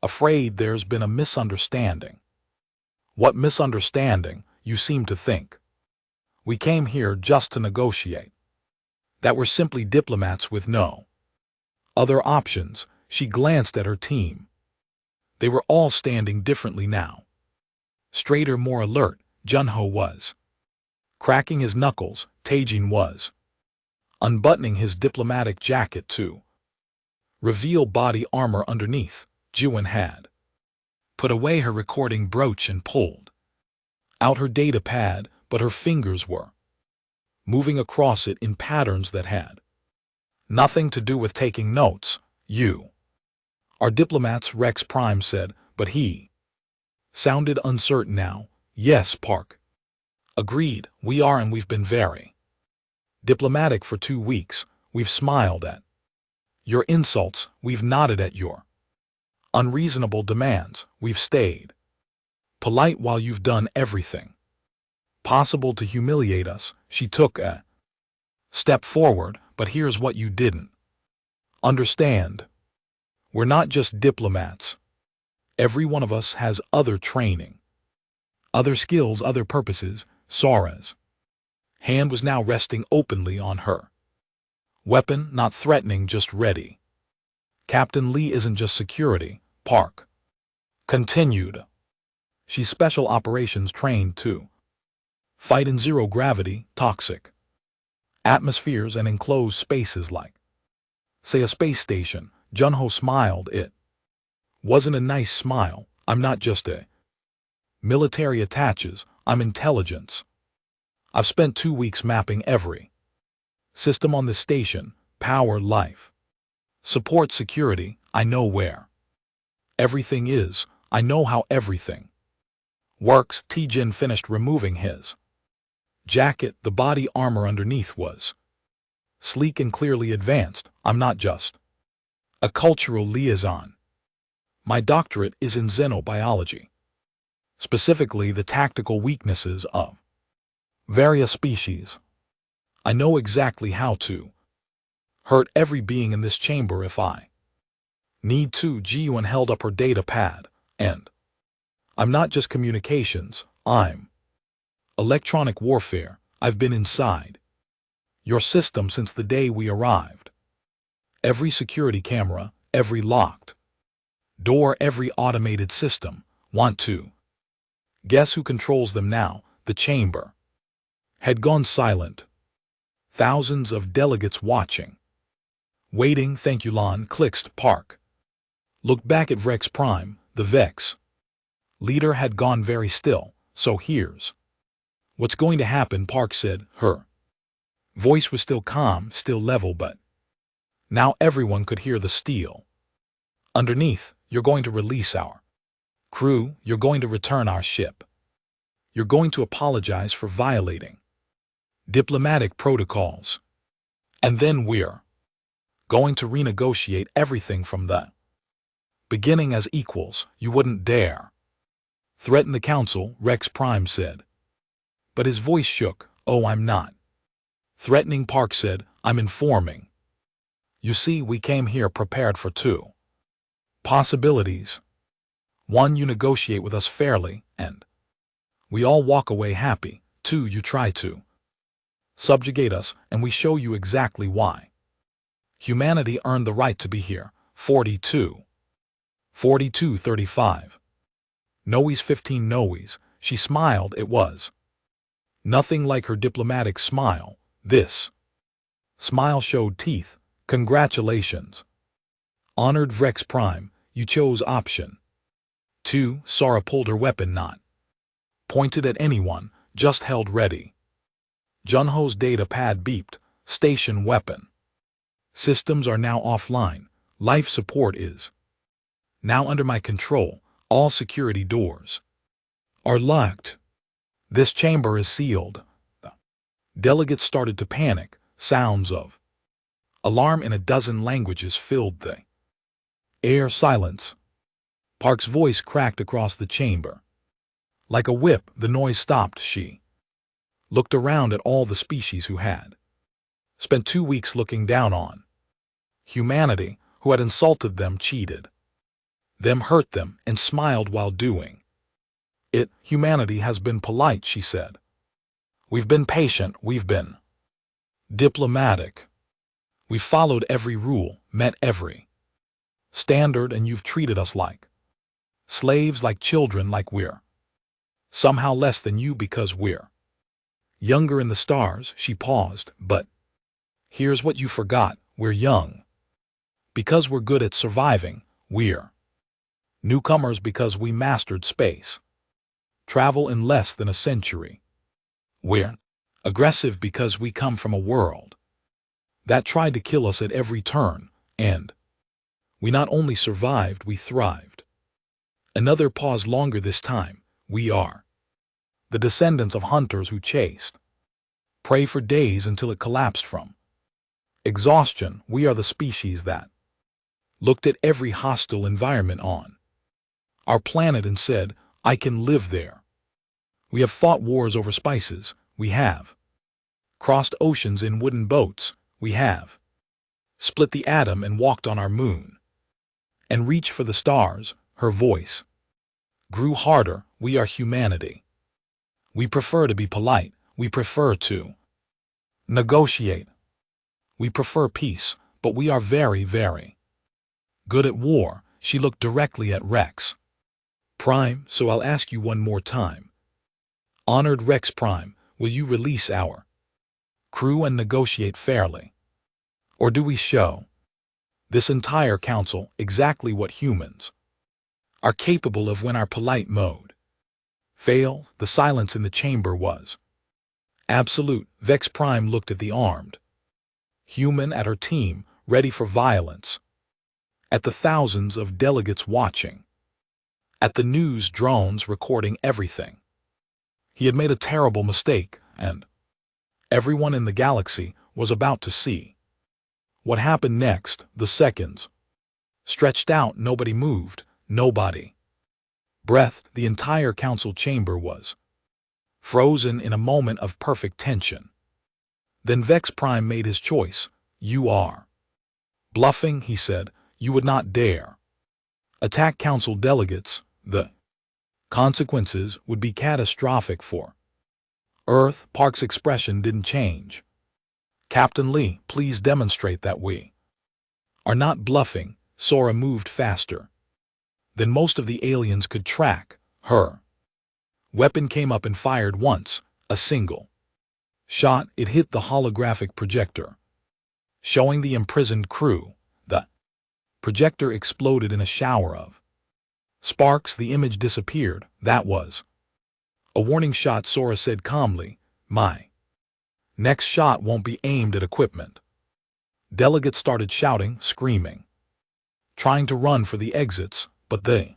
afraid there's been a misunderstanding. What misunderstanding? You seem to think we came here just to negotiate, that we're simply diplomats with no other options. She glanced at her team. They were all standing differently now. Straighter, more alert. Junho was cracking his knuckles. Taejin was unbuttoning his diplomatic jacket to reveal body armor underneath. Jiwon had put away her recording brooch and pulled out her data pad, but her fingers were moving across it in patterns that had nothing to do with taking notes. You are diplomats, Vex Prime said, but he sounded uncertain now. Yes, Park agreed. We are, and we've been very diplomatic for 2 weeks. We've smiled at your insults. We've nodded at your unreasonable demands. We've stayed polite while you've done everything possible to humiliate us. She took a step forward. But here's what you didn't understand. We're not just diplomats. Every one of us has other training, other skills, other purposes. Sora's hand was now resting openly on her weapon, not threatening, just ready. Captain Lee isn't just security, Park continued. She's special operations trained to fight in zero-gravity, toxic atmospheres and enclosed spaces like, say, a space station. Junho smiled. It wasn't a nice smile. I'm not just a Military attaches, I'm intelligence. I've spent 2 weeks mapping every system on this station, power, life, support, security, I know where everything is, I know how everything works. T-Jin finished removing his jacket. The body armor underneath was sleek and clearly advanced. I'm not just a cultural liaison. My doctorate is in xenobiology, specifically the tactical weaknesses of various species. I know exactly how to hurt every being in this chamber if I need to. Ji-Yuan held up her data pad, and I'm not just communications, I'm electronic warfare. I've been inside your system since the day we arrived. Every security camera, every locked door, every automated system. Want to guess who controls them now? The chamber had gone silent. Thousands of delegates watching, waiting. Thank you, Lon. Clicked. Park looked back at Rex Prime. The Vex leader had gone very still. So here's what's going to happen, Park said. Her voice was still calm, still level, but now everyone could hear the steel underneath. You're going to release our crew. You're going to return our ship. You're going to apologize for violating diplomatic protocols. And then we're going to renegotiate everything from the beginning as equals. You wouldn't dare threaten the council, Rex Prime said. But his voice shook. Oh, I'm not threatening, Park said. I'm informing. You see, we came here prepared for 2 possibilities. 1, you negotiate with us fairly, and we all walk away happy. 2, you try to subjugate us, and we show you exactly why humanity earned the right to be here. 42:35. Noe's 15 Noe's. She smiled. It was nothing like her diplomatic smile. This smile showed teeth. Congratulations, honored Rex Prime. You chose option 2. Sara pulled her weapon, not pointed at anyone, just held ready. Junho's data pad beeped. Station weapon systems are now offline. Life support is now under my control. All security doors are locked. This chamber is sealed. The delegates started to panic. Sounds of alarm in a dozen languages filled the air. Silence. Park's voice cracked across the chamber. Like a whip, the noise stopped. She looked around at all the species who had spent 2 weeks looking down on humanity, who had insulted them, cheated them, hurt them, and smiled while doing it. Humanity has been polite, she said. We've been patient, we've been diplomatic. We've followed every rule, met every standard, and you've treated us like slaves, like children, like we're somehow less than you because we're younger in the stars. She paused. But here's what you forgot. We're young because we're good at surviving. We're newcomers because we mastered space travel in less than a century. We're aggressive because we come from a world that tried to kill us at every turn, and we not only survived, we thrived. Another pause. Longer this time. We are the descendants of hunters who chased prey for days until it collapsed from exhaustion. We are the species that looked at every hostile environment on our planet and said, I can live there. We have fought wars over spices. We have crossed oceans in wooden boats. We have split the atom and walked on our moon and reached for the stars. Her voice grew harder. We are humanity. We prefer to be polite. We prefer to negotiate. We prefer peace, but we are very, very good at war. She looked directly at Rex Prime. So I'll ask you one more time. Honored Rex Prime, will you release our crew and negotiate fairly? Or do we show this entire council exactly what humans are capable of when our polite mode Fail, the silence in the chamber was absolute. Vex Prime looked at the armed human at her team, ready for violence, at the thousands of delegates watching, at the news drones recording everything. He had made a terrible mistake, and everyone in the galaxy was about to see what happened next. The seconds stretched out, nobody moved, nobody breathed. The entire council chamber was frozen in a moment of perfect tension. Then Vex Prime made his choice. You are bluffing, he said. You would not dare attack council delegates. The consequences would be catastrophic for Earth. Park's expression didn't change. Captain Lee, please demonstrate that we are not bluffing. Sora moved faster than most of the aliens could track. Her weapon came up and fired once, a single shot. It hit the holographic projector, showing the imprisoned crew. The projector exploded in a shower of sparks. The image disappeared. That was a warning shot, Sora said calmly. My next shot won't be aimed at equipment. Delegates started shouting, screaming, trying to run for the exits, but the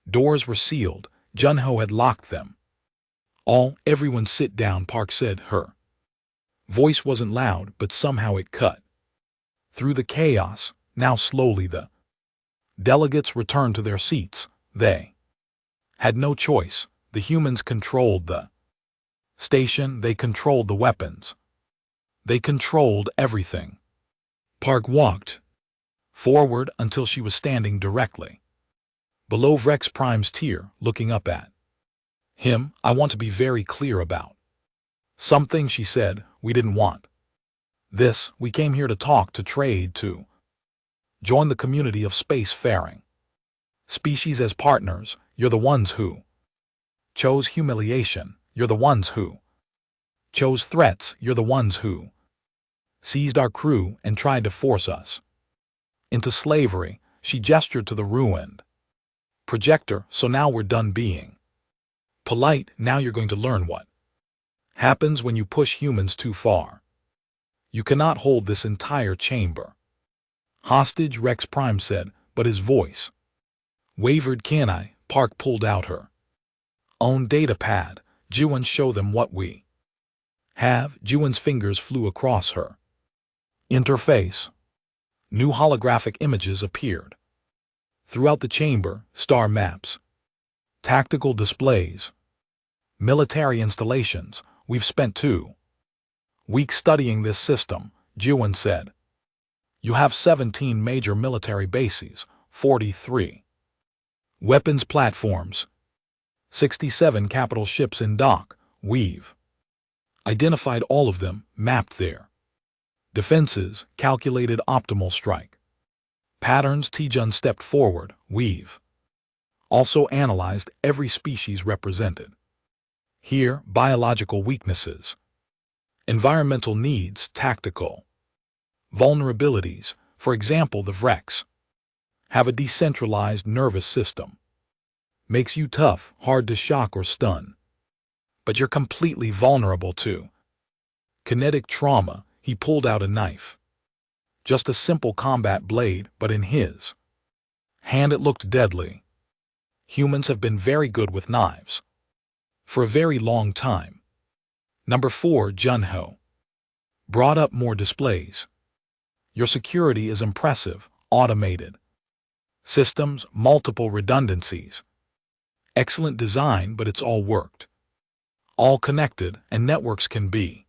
doors were sealed. Junho had locked them. Everyone sit down, Park said. Her voice wasn't loud, but somehow it cut through the chaos. Now slowly the delegates returned to their seats. They had no choice. The humans controlled the station. They controlled the weapons. They controlled everything. Park walked forward until she was standing directly below Vex Prime's tier, looking up at him. I want to be very clear about something, she said. We didn't want this. We came here to talk, to trade, to join the community of space-faring species as partners. You're the ones who chose humiliation. You're the ones who chose threats. You're the ones who seized our crew and tried to force us into slavery. She gestured to the ruined projector. So now we're done being polite. Now you're going to learn what happens when you push humans too far. You cannot hold this entire chamber hostage, Vex Prime said, but his voice wavered. Can I? Park pulled out her own data pad. Jiwon, show them what we have. Jiwon's fingers flew across her interface. New holographic images appeared throughout the chamber. Star maps, tactical displays, military installations. We've spent 2 weeks studying this system, Jiwon said. You have 17 major military bases, 43 weapons platforms, 67 capital ships in dock. We've identified all of them, mapped their defenses, calculated optimal strike patterns. Tijun stepped forward. We've also analyzed every species represented here, biological weaknesses, environmental needs, tactical vulnerabilities. For example, the Vrex have a decentralized nervous system. Makes you tough, hard to shock or stun. But you're completely vulnerable to kinetic trauma. He pulled out a knife. Just a simple combat blade, but in his hand it looked deadly. Humans have been very good with knives for a very long time. Number 4, Junho brought up more displays. Your security is impressive. Automated systems, multiple redundancies. Excellent design, but it's all worked, all connected, and networks can be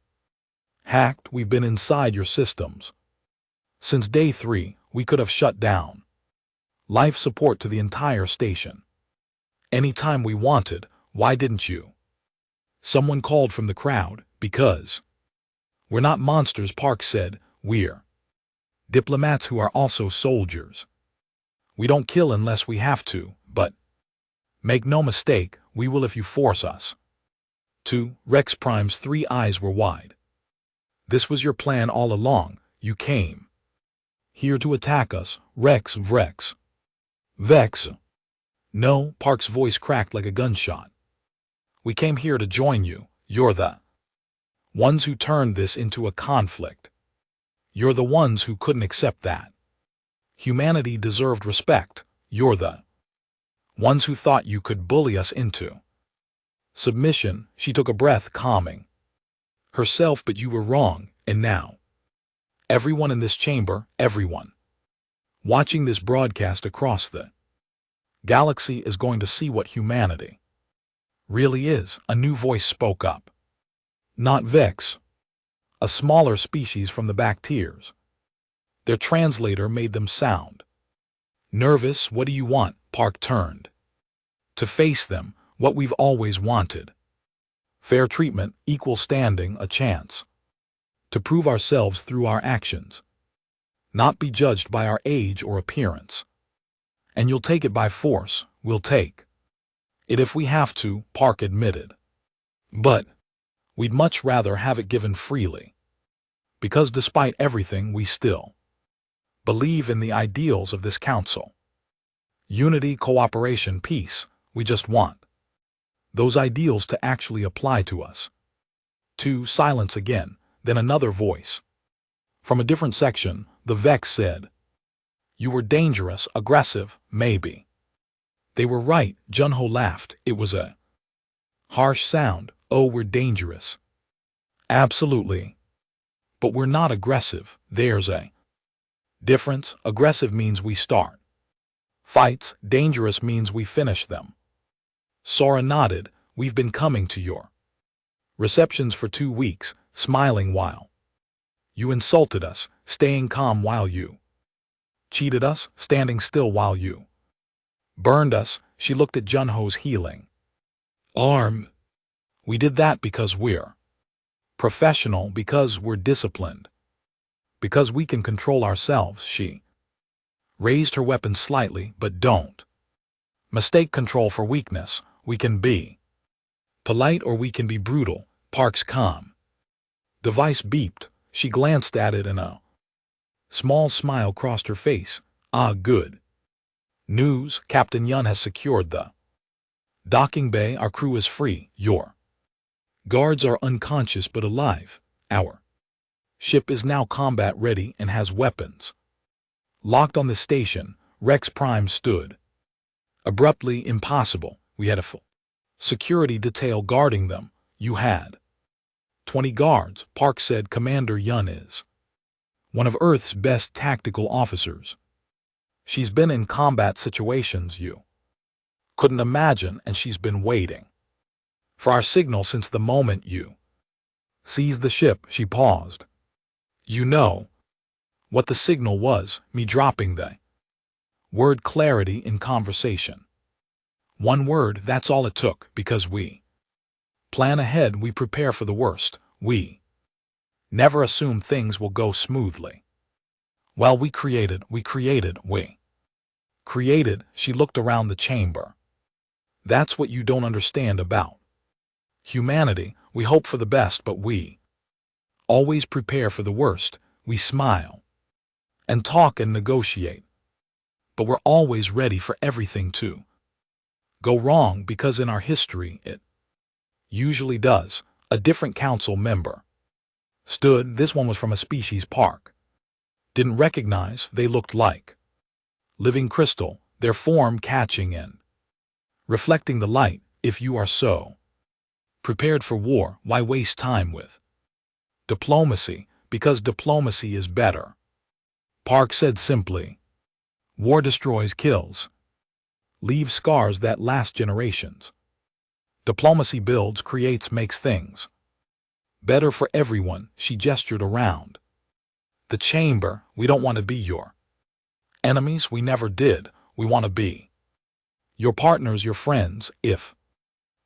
hacked. We've been inside your systems since day 3. We could have shut down life support to the entire station anytime we wanted. Why didn't you? Someone called from the crowd. Because we're not monsters, Park said. We're diplomats who are also soldiers. We don't kill unless we have to, but make no mistake, we will if you force us to. Vex Prime's 3 eyes were wide. This was your plan all along. You came here to attack us, Vex. No, Park's voice cracked like a gunshot. We came here to join you. You're the ones who turned this into a conflict. You're the ones who couldn't accept that. Humanity deserved respect. You're the ones who thought you could bully us into submission. She took a breath, calming herself. But you were wrong, and now everyone in this chamber, everyone watching this broadcast across the galaxy is going to see what humanity really is. A new voice spoke up. Not Vex, a smaller species from the Bacteers. Their translator made them sound nervous. What do you want? Park turned to face them. What we've always wanted. Fair treatment, equal standing, a chance to prove ourselves through our actions, not be judged by our age or appearance. And you'll take it by force. We'll take it if we have to, Park admitted. But we'd much rather have it given freely. Because despite everything, we still believe in the ideals of this council. Unity, cooperation, peace. We just want those ideals to actually apply to us. Silence again, then another voice. From a different section, the Vex said, "You were dangerous, aggressive, maybe." They were right, Junho laughed. It was a harsh sound. Oh, we're dangerous. Absolutely. But we're not aggressive. There's a difference. Aggressive means we start fights. Dangerous means we finish them. Sora nodded. We've been coming to your receptions for 2 weeks, smiling while you insulted us, staying calm while you cheated us, standing still while you burned us. She looked at Junho's healing arm. We did that because we're professional, because we're disciplined, because we can control ourselves. She raised her weapon slightly. But don't mistake control for weakness. We can be polite or we can be brutal. Park's calm device beeped. She glanced at it and a small smile crossed her face. Ah, good news. Captain Yun has secured the docking bay. Our crew is free. Your guards are unconscious but alive. Our ship is now combat ready and has weapons locked on the station. Rex Prime stood abruptly. Impossible. We had a full security detail guarding them. You had 20 guards, Park said. Commander Yun is one of Earth's best tactical officers. She's been in combat situations you couldn't imagine, and she's been waiting for our signal since the moment you seized the ship. She paused. You know what the signal was? Me dropping the word clarity in conversation. One word, that's all it took, because we plan ahead, we prepare for the worst, we never assume things will go smoothly. Well, we created, she looked around the chamber. That's what you don't understand about humanity. We hope for the best, but we always prepare for the worst. We smile and talk and negotiate, but we're always ready for everything to go wrong, because in our history it usually does. A different council member stood. This one was from a species Park didn't recognize. They looked like living crystal, their form catching and reflecting the light. If you are so prepared for war, why waste time with diplomacy? Because diplomacy is better, Park said simply. War destroys, kills, leaves scars that last generations. Diplomacy builds, creates, makes things better for everyone. She gestured around the chamber. We don't want to be your enemies. We never did. We want to be your partners, your friends. If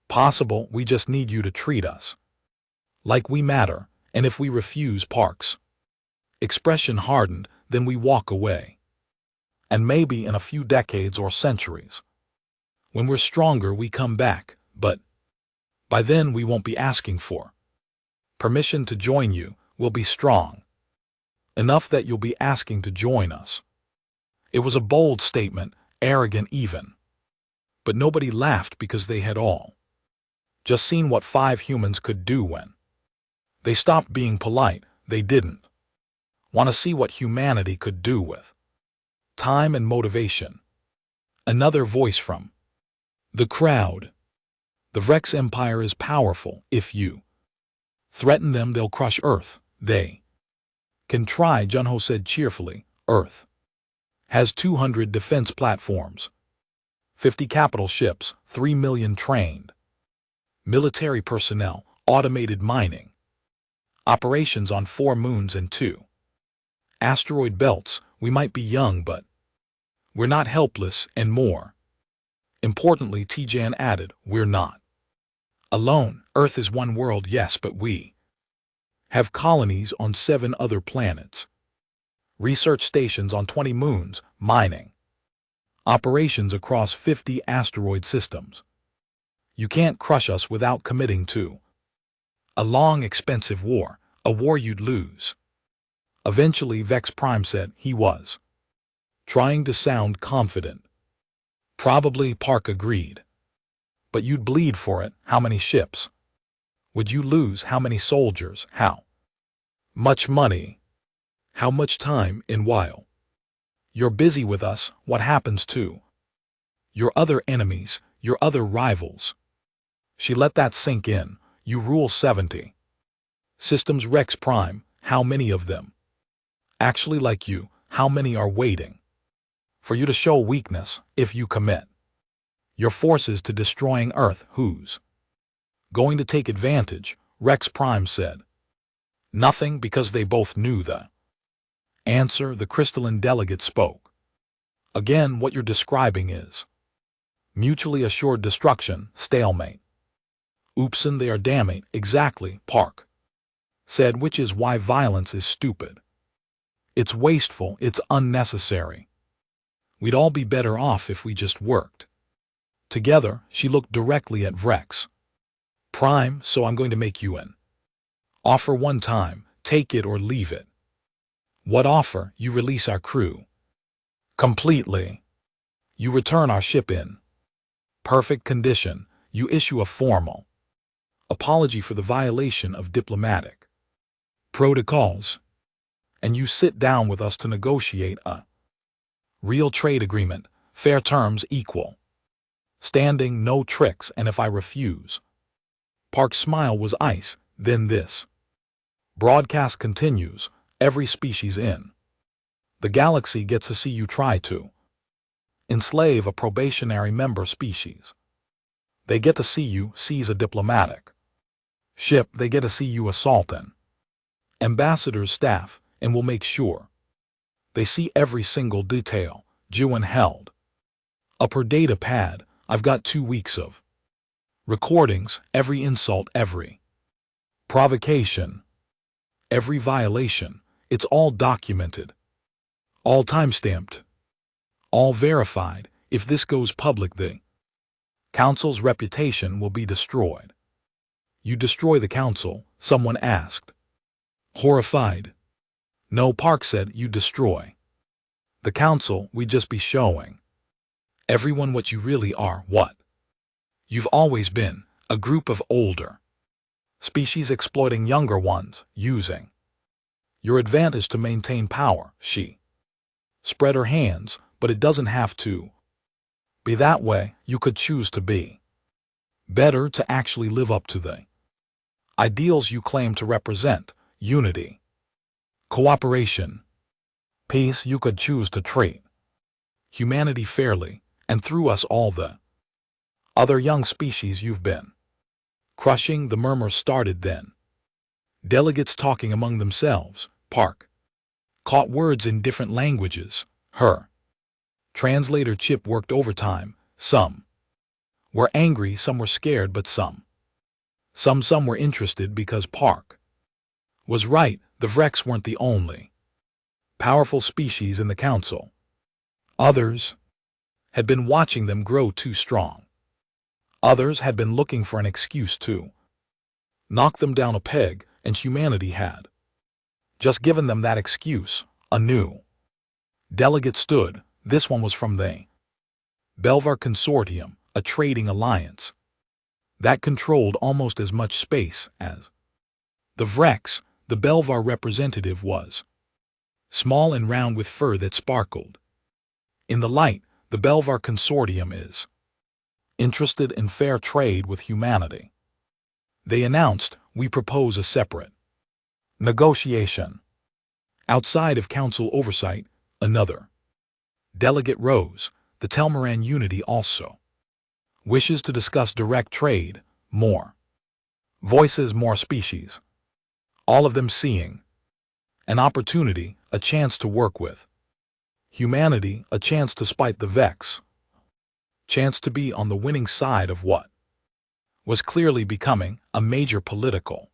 possible, we just need you to treat us like we matter. And if we refuse, Park's expression hardened, then we walk away. And maybe in a few decades or centuries, when we're stronger, we come back. But by then we won't be asking for permission to join you. We'll be strong enough that you'll be asking to join us. It was a bold statement, arrogant even. But nobody laughed, because they had all Just seen what 5 humans could do when they stopped being polite. They didn't want to see what humanity could do with time and motivation. Another voice from the crowd. The Vrex Empire is powerful. If you threaten them, they'll crush Earth. They can try, Junho said cheerfully. Earth has 200 defense platforms, 50 capital ships, 3 million trained military personnel, automated mining, operations on 4 moons and 2 asteroid belts. We might be young, but we're not helpless, and more importantly, Tijan added, we're not alone. Earth is one world, yes, but we have colonies on 7 other planets, research stations on 20 moons, mining operations across 50 asteroid systems. You can't crush us without committing to a long, expensive war, a war you'd lose. Eventually, Vex Prime said. He was trying to sound confident. Probably, Park agreed. But you'd bleed for it. How many ships would you lose? How many soldiers? How much money? How much time? In while you're busy with us, what happens to your other enemies, your other rivals? She let that sink in. You rule 70 systems, Rex Prime. How many of them actually like you? How many are waiting for you to show weakness? If you commit your forces to destroying Earth, who's going to take advantage? Rex Prime said. Nothing, because they both knew the answer. The crystalline delegate spoke. Again, what you're describing is mutually assured destruction, stalemate. Oopsen, they are damning. Exactly, Park said, which is why violence is stupid. It's wasteful, it's unnecessary. We'd all be better off if we just worked together. She looked directly at Vrex Prime. So I'm going to make you an offer one time. Take it or leave it. What offer? You release our crew completely. You return our ship in perfect condition. You issue a formal apology for the violation of diplomatic protocols. And you sit down with us to negotiate a real trade agreement, fair terms, equal standing, no tricks. And if I refuse? Park's smile was ice. Then this broadcast continues. Every species in the galaxy gets to see you try to enslave a probationary member species. They get to see you seize a diplomatic ship. They get to see you assault an ambassador's staff, and we'll make sure they see every single detail. Juan held up her data pad. I've got 2 weeks of recordings, every insult, every provocation, every violation. It's all documented, all time-stamped, all verified. If this goes public, the Council's reputation will be destroyed. You destroy the Council? Someone asked, horrified. No, Park said. You destroy the Council. We'd just be showing everyone what you really are. What you've always been, a group of older species exploiting younger ones, using your advantage to maintain power. She spread her hands. But it doesn't have to be that way. You could choose to be better, to actually live up to the ideals you claim to represent: unity, cooperation, peace. You could choose to treat humanity fairly, and through us all the other young species you've been crushing. The murmurs started then. Delegates talking among themselves. Park caught words in different languages. Her translator chip worked overtime. Some were angry, some were scared, but some were interested because Park was right. The Vrex weren't the only powerful species in the Council. Others had been watching them grow too strong. Others had been looking for an excuse to knock them down a peg, and humanity had just given them that excuse. A new delegate stood. This one was from the Belvar Consortium, a trading alliance. that controlled almost as much space as the Vrex, the Belvar representative, was. Small and round with fur that sparkled. In the light, the Belvar Consortium is interested in fair trade with humanity. They announced, we propose a separate negotiation. Outside of council oversight, another delegate rose. The Telmaran Unity also wishes to discuss direct trade, more voices, more species. All of them seeing an opportunity, a chance to work with humanity, a chance to spite the Vex, chance to be on the winning side of what was clearly becoming a major political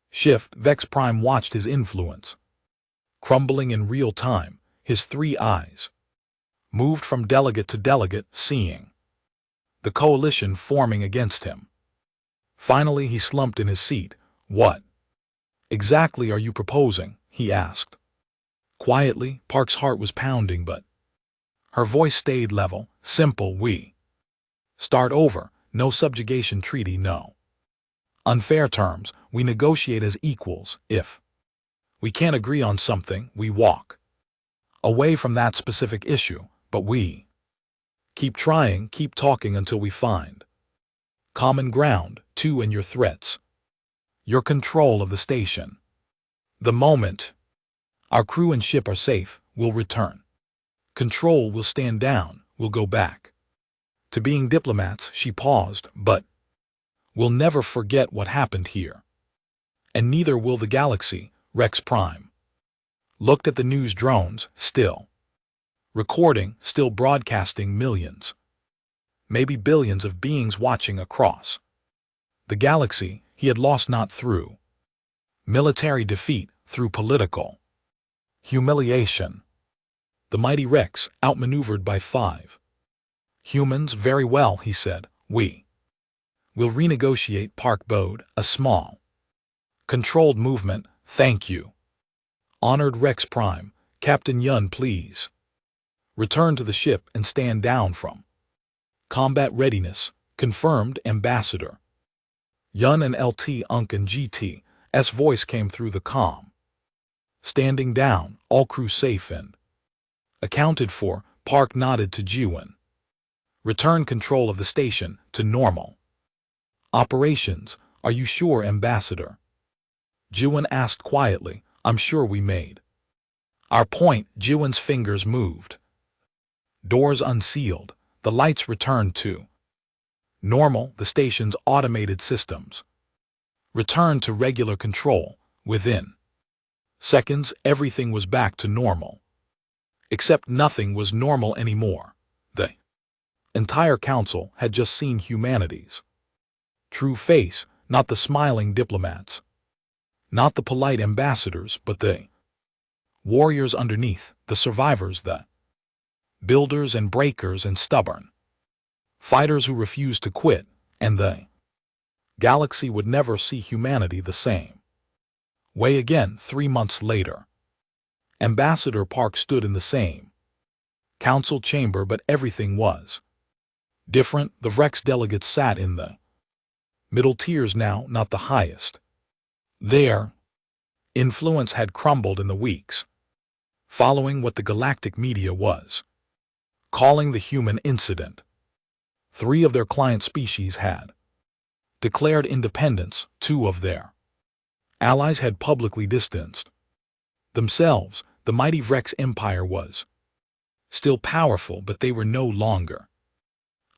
shift. Vex Prime watched his influence crumbling in real time, his three eyes moved from delegate to delegate, seeing the coalition forming against him. Finally he slumped in his seat. What exactly are you proposing? He asked. Quietly, Park's heart was pounding, but her voice stayed level. Simple. We start over. No subjugation treaty, no unfair terms. We negotiate as equals. If we can't agree on something, we walk away from that specific issue, but we keep trying, keep talking until we find common ground. Two, and your threats, your control of the station. The moment our crew and ship are safe, we'll return. Control will stand down, we'll go back to being diplomats. She paused, but we'll never forget what happened here. And neither will the galaxy. Rex Prime looked at the news drones, still recording, still broadcasting, millions, maybe billions of beings watching across the galaxy. He had lost not through military defeat, through political humiliation. The mighty Rex, outmaneuvered by 5 humans. Very well, he said. We will renegotiate. Park bowed. A small, controlled movement. Thank you, honored Rex Prime. Captain Yun, please return to the ship and stand down from combat readiness. Confirmed, Ambassador. Yun and LT Unk and GT's voice came through the comm. Standing down, all crew safe and accounted for. Park nodded to Jiwon. Return control of the station to normal operations. Are you sure, Ambassador? Jiwon asked quietly. I'm sure. We made our point. Jiwon's fingers moved. Doors unsealed. The lights returned to normal. The station's automated systems returned to regular control. Within seconds, everything was back to normal. Except nothing was normal anymore. The entire council had just seen humanity's true face, not the smiling diplomats, not the polite ambassadors, but the warriors underneath, the survivors, the builders and breakers and stubborn fighters who refused to quit. And the galaxy would never see humanity the same way again. 3 months later, Ambassador Park stood in the same council chamber, but everything was different. The Vrex delegates sat in the middle tiers now, not the highest. Their influence had crumbled in the weeks following what the galactic media was calling the human incident. 3 of their client species had declared independence. 2 of their allies had publicly distanced themselves. The mighty Vrex Empire was still powerful, but they were no longer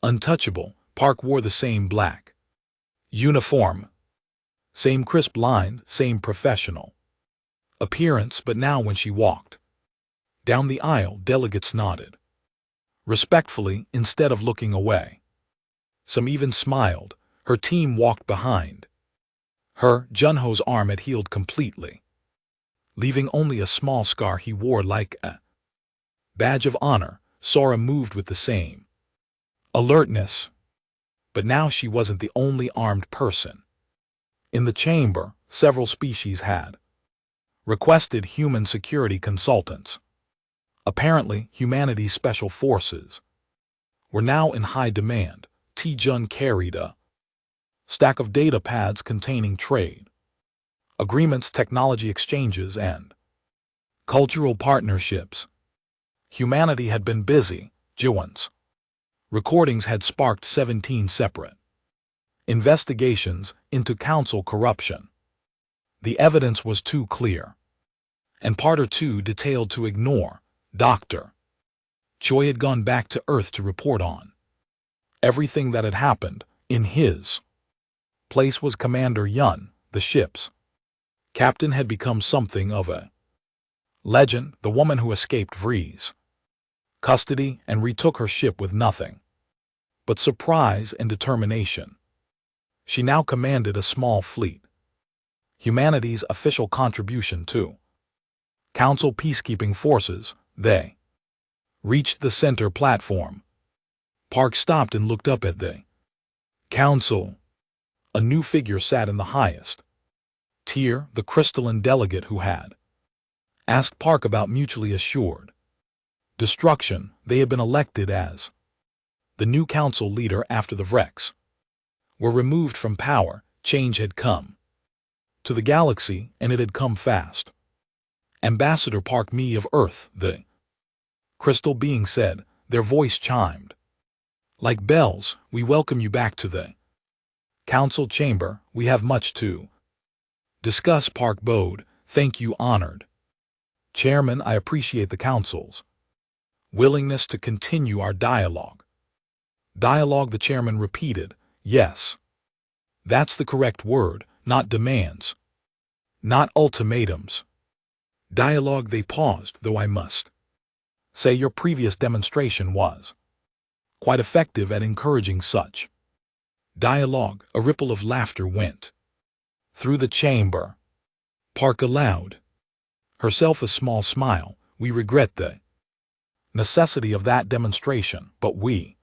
untouchable. Park wore the same black uniform, same crisp line, same professional appearance, but now when she walked down the aisle, delegates nodded respectfully instead of looking away. Some even smiled. Her team walked behind her. Junho's arm had healed completely, leaving only a small scar he wore like a badge of honor. Sora moved with the same alertness, but now she wasn't the only armed person in the chamber. Several species had requested human security consultants. Apparently, humanity's special forces were now in high demand. T-Jun carried a stack of data pads containing trade, agreements, technology exchanges, and cultural partnerships. Humanity had been busy, Jiwon's recordings had sparked 17 separate investigations into council corruption. The evidence was too clear, and part or too detailed to ignore. Dr. Choi had gone back to Earth to report on everything that had happened. In his place was Commander Yun, the ship's captain, had become something of a legend, the woman who escaped Vree's custody and retook her ship with nothing but surprise and determination. She now commanded a small fleet. Humanity's official contribution to Council peacekeeping forces. They reached the center platform. Park stopped and looked up at the Council. A new figure sat in the highest tier, the crystalline delegate who had asked Park about mutually assured destruction. They had been elected as the new council leader after the Vrex were removed from power. Change had come to the galaxy, and it had come fast. Ambassador Park Me of Earth, the crystal being said, their voice chimed like bells. We welcome you back to the council chamber. We have much to discuss. Park bowed. Thank you, honored Chairman. I appreciate the council's willingness to continue our dialogue. Dialogue, the chairman repeated. Yes, that's the correct word. Not demands, not ultimatums. Dialogue. They paused, though I must say your previous demonstration was quite effective at encouraging such dialogue. A ripple of laughter went through the chamber. Park allowed herself a small smile. We regret the necessity of that demonstration, but we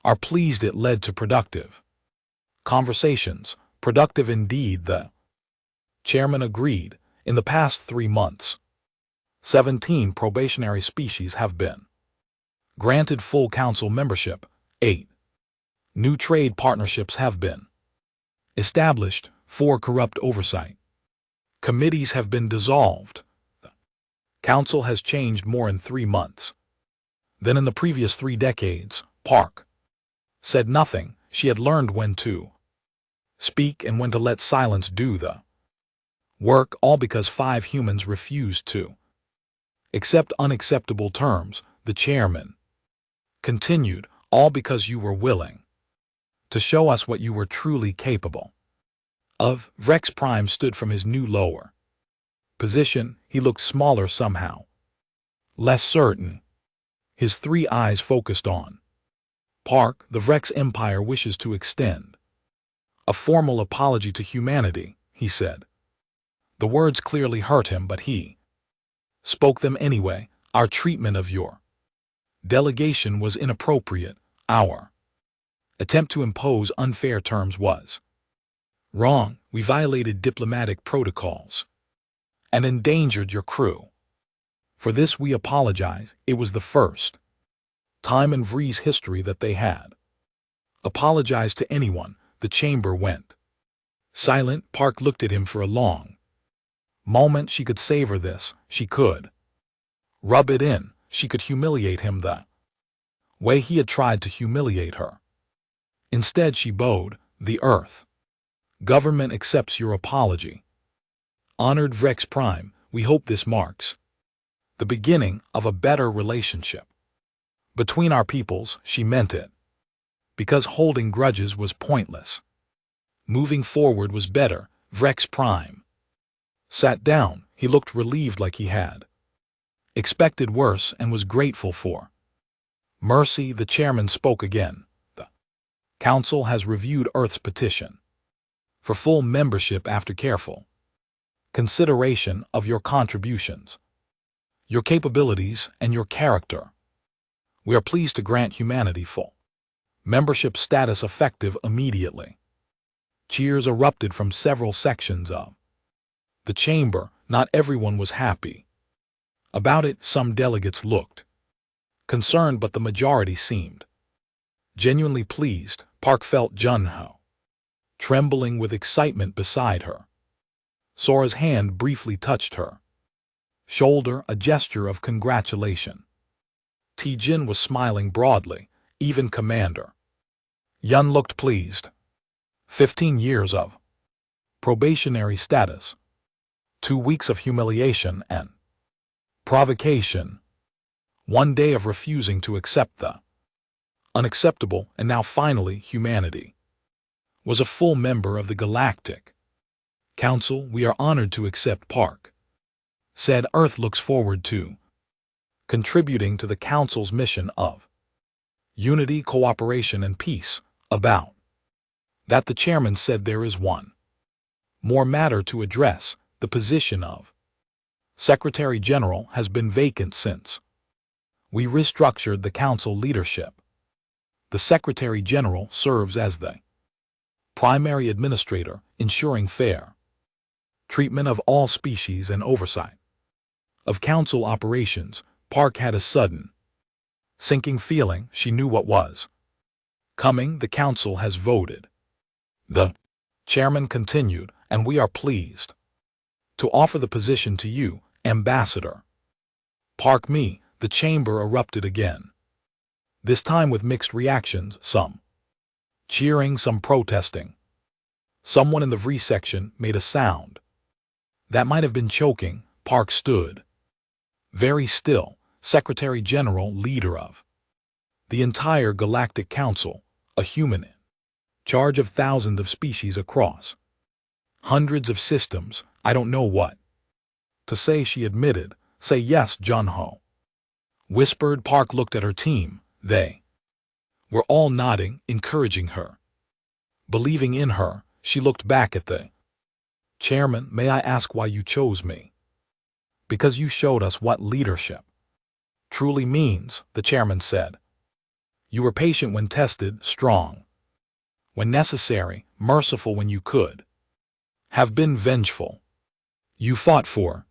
are pleased it led to productive conversations. Productive indeed, the chairman agreed. In the past 3 months, 17 probationary species have been granted full council membership. 8 new trade partnerships have been established. 4 corrupt oversight committees have been dissolved. The council has changed more in 3 months than in the previous 3 decades. Park said nothing. She had learned when to speak and when to let silence do the work, all because 5 humans refused to accept unacceptable terms. The chairman continued, all because you were willing to show us what you were truly capable of. Vrex Prime stood from his new lower position. He looked smaller somehow, less certain. His 3 eyes focused on Park. The Vrex Empire wishes to extend a formal apology to humanity, he said. The words clearly hurt him, but he spoke them anyway. Our treatment of your delegation was inappropriate. Our attempt to impose unfair terms was wrong. We violated diplomatic protocols and endangered your crew. For this we apologize. It was the first time in Vree's history that they had apologized to anyone. The chamber went silent. Park looked at him for a long moment. She could savor this. She could rub it in. She could humiliate him the way he had tried to humiliate her. Instead, she bowed. The Earth government accepts your apology. Honored Vrex Prime, we hope this marks the beginning of a better relationship between our peoples. She meant it, because holding grudges was pointless. Moving forward was better. Vrex Prime sat down. He looked relieved, like he had expected worse, and was grateful for mercy. The chairman spoke again. The council has reviewed Earth's petition for full membership after careful consideration of your contributions, your capabilities, and your character. We are pleased to grant humanity full membership status effective immediately. Cheers erupted from several sections of the chamber. Not everyone was happy about it. Some delegates looked concerned, but the majority seemed genuinely pleased. Park felt Jun-ho trembling with excitement beside her. Sora's hand briefly touched her shoulder, a gesture of congratulation. T-Jin was smiling broadly, even Commander Yun looked pleased. 15 years of probationary status, 2 weeks of humiliation and provocation, 1 day of refusing to accept the unacceptable, and now finally humanity. Was a full member of the Galactic Council. We are honored to accept Park said Earth looks forward to contributing to the Council's mission of unity, cooperation, and peace. About that, the chairman said there is one more matter to address. The position of Secretary General has been vacant since we restructured the Council leadership. The Secretary General serves as the primary administrator, ensuring fair treatment of all species and oversight of Council operations. Park had a sudden sinking feeling. She knew what was coming. The Council has voted, the chairman continued, and we are pleased to offer the position to you, Ambassador Park. Me, the chamber erupted again, this time with mixed reactions, some cheering, some protesting. Someone in the V section made a sound that might have been choking. Park stood very still, Secretary General, leader of the entire Galactic Council, a human in charge of thousands of species across hundreds of systems. I don't know what to say, she admitted. Say yes, Junho whispered. Park looked at her team. They were all nodding, encouraging her, believing in her. She looked back at the chairman. May I ask why you chose me? Because you showed us what leadership truly means, the chairman said. You were patient when tested, strong when necessary, merciful when you could have been vengeful. You fought for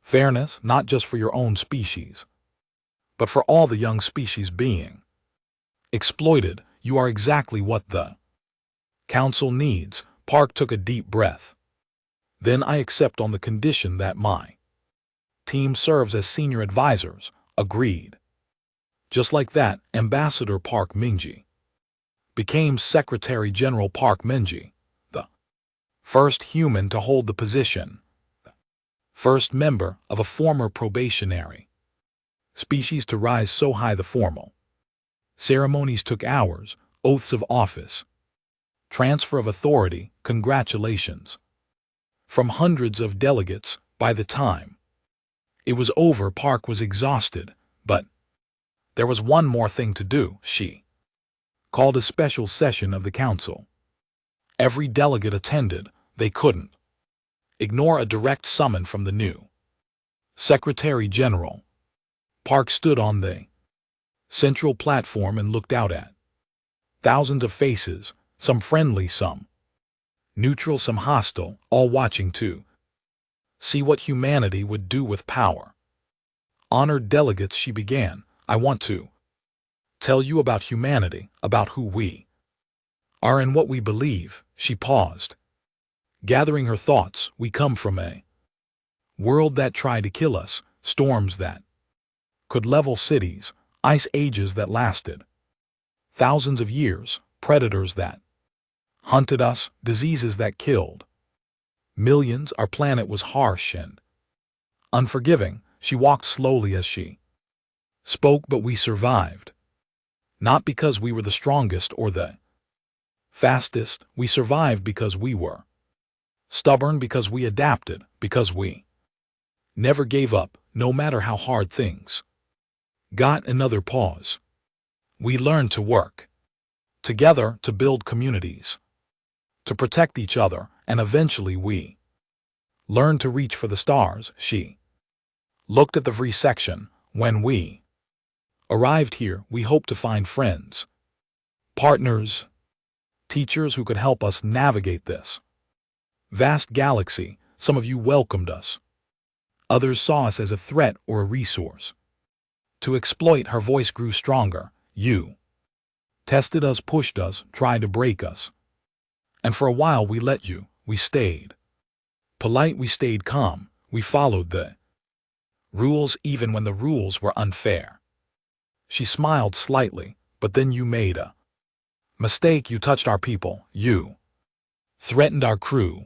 fairness, not just for your own species, but for all the young species being exploited. You are exactly what the Council needs. Park took a deep breath. Then I accept on the condition that my team serves as senior advisors. Agreed. Just like that, Ambassador Park Minji became Secretary General. Park Minji, the first human to hold the position, the first member of a former probationary species to rise so high. The formal ceremonies took hours, oaths of office, transfer of authority, congratulations from hundreds of delegates. By the time it was over, Park was exhausted, but there was one more thing to do. She called a special session of the Council. Every delegate attended. They couldn't ignore a direct summon from the new Secretary General. Park stood on the central platform and looked out at thousands of faces, some friendly, some neutral, some hostile, all watching to see what humanity would do with power. Honored delegates, she began, I want to tell you about humanity, about who we are and what we believe. She paused, gathering her thoughts. We come from a world that tried to kill us, storms that could level cities, ice ages that lasted thousands of years, predators that hunted us, diseases that killed millions. Our planet was harsh and unforgiving. She walked slowly as she spoke, but we survived. Not because we were the strongest or the fastest. We survived because we were stubborn, because we adapted, because we never gave up, no matter how hard things got. Another pause. We learned to work together, to build communities, to protect each other, and eventually we learned to reach for the stars. She looked at the V section. When we arrived here, we hoped to find friends, partners, teachers who could help us navigate this vast galaxy. Some of you welcomed us. Others saw us as a threat or a resource to exploit. Her voice grew stronger. You tested us, pushed us, tried to break us. And for a while we let you, we stayed. Polite, we stayed calm, we followed the rules even when the rules were unfair. She smiled slightly, but then you made a mistake. You touched our people, you threatened our crew.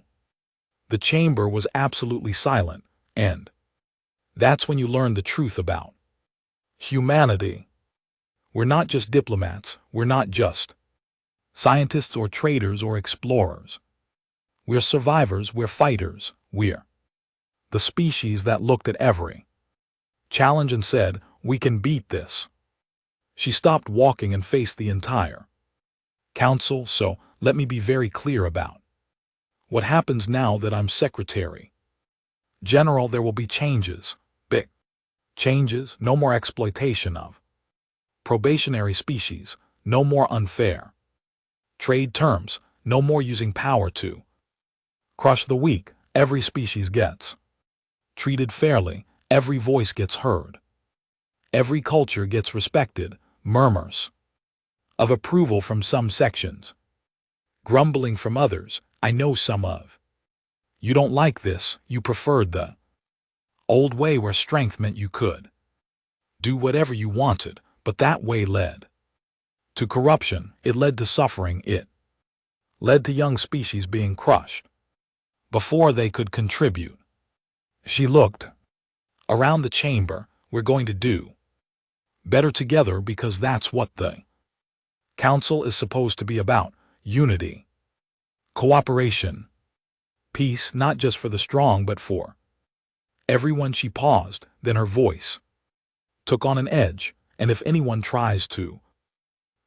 The chamber was absolutely silent, and that's when you learned the truth about humanity. We're not just diplomats, we're not just scientists or traders or explorers. We're survivors, we're fighters, we're the species that looked at every challenge and said, we can beat this. She stopped walking and faced the entire council. So let me be very clear about what happens now that I'm Secretary General. There will be changes, big changes, no more exploitation of probationary species, no more unfair trade terms, no more using power to crush the weak. Every species gets treated fairly, every voice gets heard. Every culture gets respected. Murmurs of approval from some sections, grumbling from others. I know some of you don't like this, you preferred the old way where strength meant you could do whatever you wanted, but that way led to corruption, it led to suffering, it led to young species being crushed before they could contribute. She looked around the chamber. We're going to do better together because that's what the council is supposed to be about. Unity, cooperation, peace, not just for the strong but for everyone. She paused, then her voice took on an edge. And if anyone tries to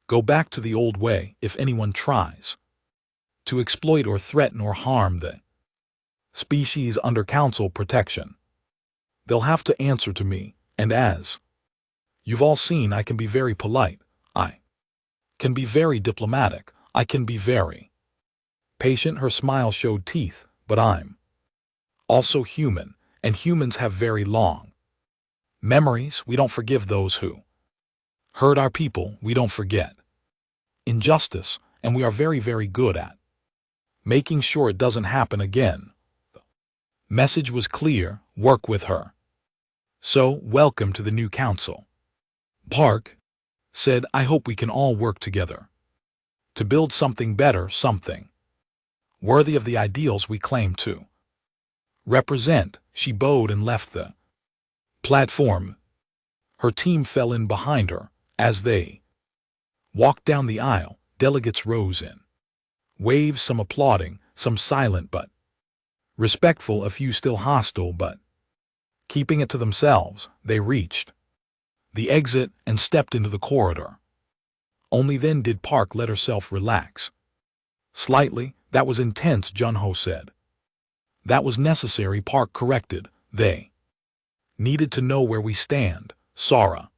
go back to the old way, if anyone tries to exploit or threaten or harm the species under council protection, they'll have to answer to me. And as you've all seen, I can be very polite, I can be very diplomatic, I can be very patient. Her smile showed teeth, but I'm also human, and humans have very long memories. We don't forgive those who hurt our people. We don't forget injustice, and we are very, very good at making sure it doesn't happen again. The message was clear: work with her. So, welcome to the new council. Park said, I hope we can all work together to build something better, something worthy of the ideals we claim to represent. She bowed and left the platform. Her team fell in behind her. As they walked down the aisle, delegates rose in waves, some applauding, some silent but respectful, a few still hostile but keeping it to themselves. They reached the exit and stepped into the corridor. Only then did Park let herself relax slightly. That was intense, Junho said. That was necessary, Park corrected. They needed to know where we stand. Sara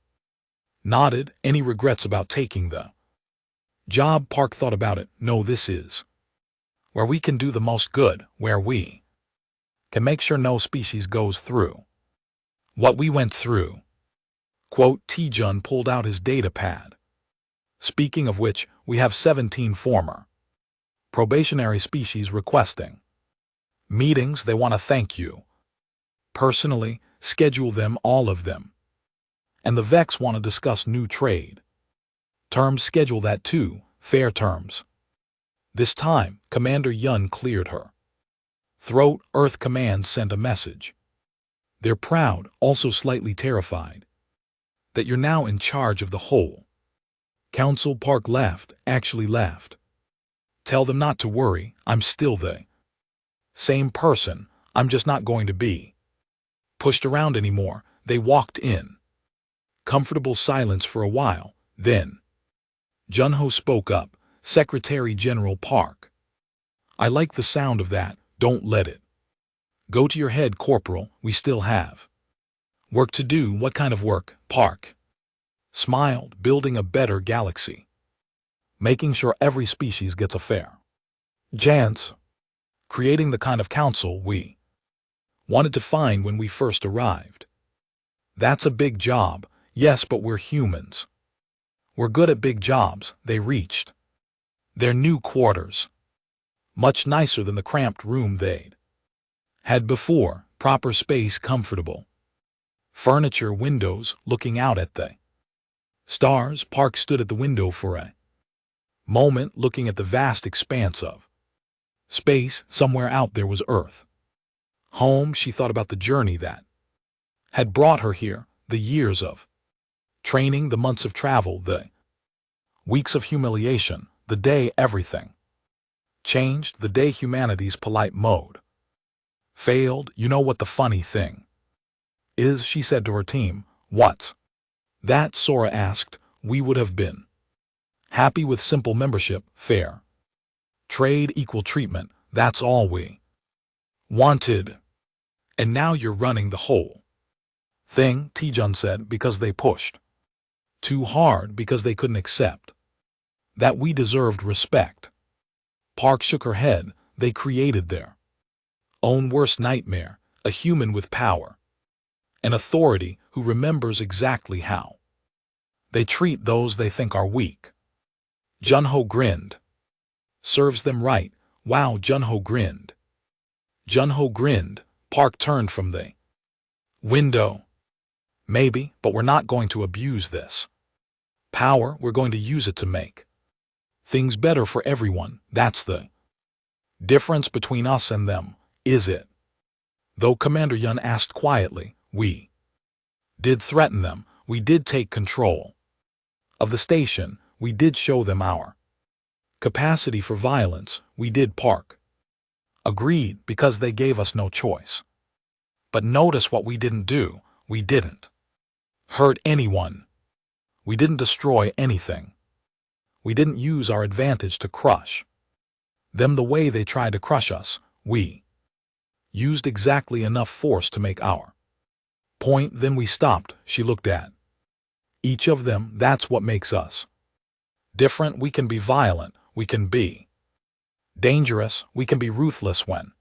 nodded. Any regrets about taking the job? Park thought about it. No, this is where we can do the most good, where we can make sure no species goes through what we went through. Quote, T-Jun pulled out his data pad. Speaking of which, we have 17 former probationary species requesting meetings. They want to thank you personally. Schedule them, all of them. And the Vex want to discuss new trade terms. Schedule that too. Fair terms. This time, Commander Yun cleared her throat. Earth Command sent a message. They're proud, also slightly terrified, that you're now in charge of the whole council. Park laughed, actually laughed. Tell them not to worry, I'm still the same person. I'm just not going to be pushed around anymore. They walked in comfortable silence for a while. Then Junho spoke up. Secretary General Park, I like the sound of that. Don't let it go to your head, Corporal. We still have work to do. What kind of work? Park smiled. Building a better galaxy, making sure every species gets a fair chance, creating the kind of council we wanted to find when we first arrived. That's a big job. Yes, but we're humans. We're good at big jobs. They reached their new quarters. much nicer than the cramped room they'd had before, proper space, comfortable furniture, windows looking out at the stars. Park stood at the window for a moment, looking at the vast expanse of space. Somewhere out there was Earth. Home. She thought about the journey that had brought her here, the years of training, the months of travel, the weeks of humiliation, the day everything changed, the day humanity's polite mode failed. You know what the funny thing is, she said to her team. What's that? Sora asked. We would have been happy with simple membership, fair trade, equal treatment. That's all we wanted. And now you're running the whole thing, Taejun said, because they pushed too hard, because they couldn't accept that we deserved respect. Park shook her head. They created their own worst nightmare, a human with power and authority who remembers exactly how they treat those they think are weak. Junho grinned. Serves them right. Wow, Junho grinned. Junho grinned. Park turned from the window. Maybe, but we're not going to abuse this power. We're going to use it to make things better for everyone. That's the difference between us and them, is it? Though Commander Yun asked quietly, we did threaten them, we did take control of the station, we did show them our capacity for violence, we did. Park agreed, because they gave us no choice. But notice what we didn't do. We didn't hurt anyone. We didn't destroy anything. We didn't use our advantage to crush them the way they tried to crush us. We used exactly enough force to make our point. Then we stopped. She looked at each of them. That's what makes us different. We can be violent. We can be dangerous. We can be ruthless when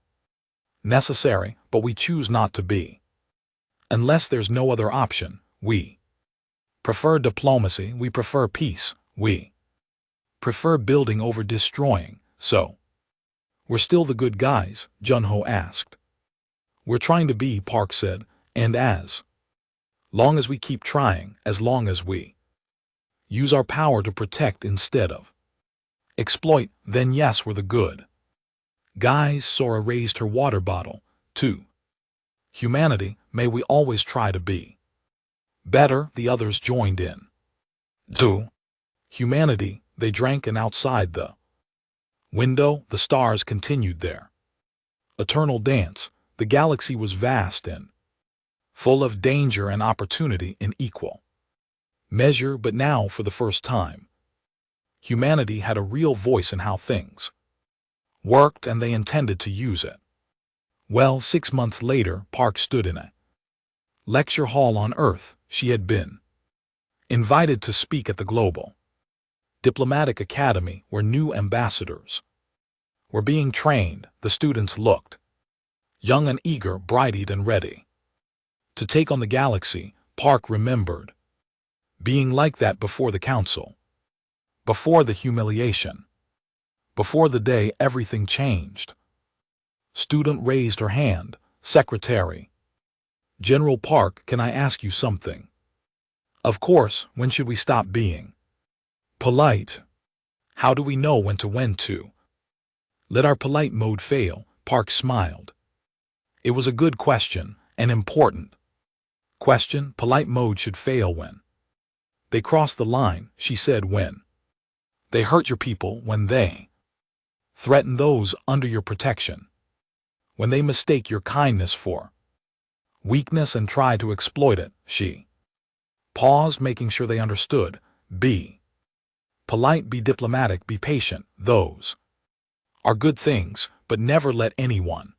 necessary, but we choose not to be. Unless there's no other option. We prefer diplomacy. We prefer peace. We prefer building over destroying. So, we're still the good guys? Junho asked. We're trying to be, Park said, and as long as we keep trying, as long as we use our power to protect instead of exploit, then yes, we're the good guys. Sora raised her water bottle. To humanity, may we always try to be better. The others joined in. To humanity, they drank, and outside the window, the stars continued their eternal dance. The galaxy was vast and full of danger and opportunity in equal measure, but now, for the first time, humanity had a real voice in how things worked, and they intended to use it. Well, 6 months later, Park stood in a lecture hall on Earth. She had been invited to speak at the Global Diplomatic Academy, where new ambassadors were being trained. The students looked young and eager, bright-eyed and ready to take on the galaxy. Park remembered being like that before the council, before the humiliation, before the day everything changed. Student raised her hand. Secretary General Park, can I ask you something? Of course. When should we stop being polite? How do we know when to let our polite mode fail? Park smiled. It was a good question, an important question. Polite mode should fail when they cross the line, she said, when they hurt your people, when they threaten those under your protection, when they mistake your kindness for weakness and try to exploit it. She paused, making sure they understood. Be polite, be diplomatic, be patient. Those are good things, but never let anyone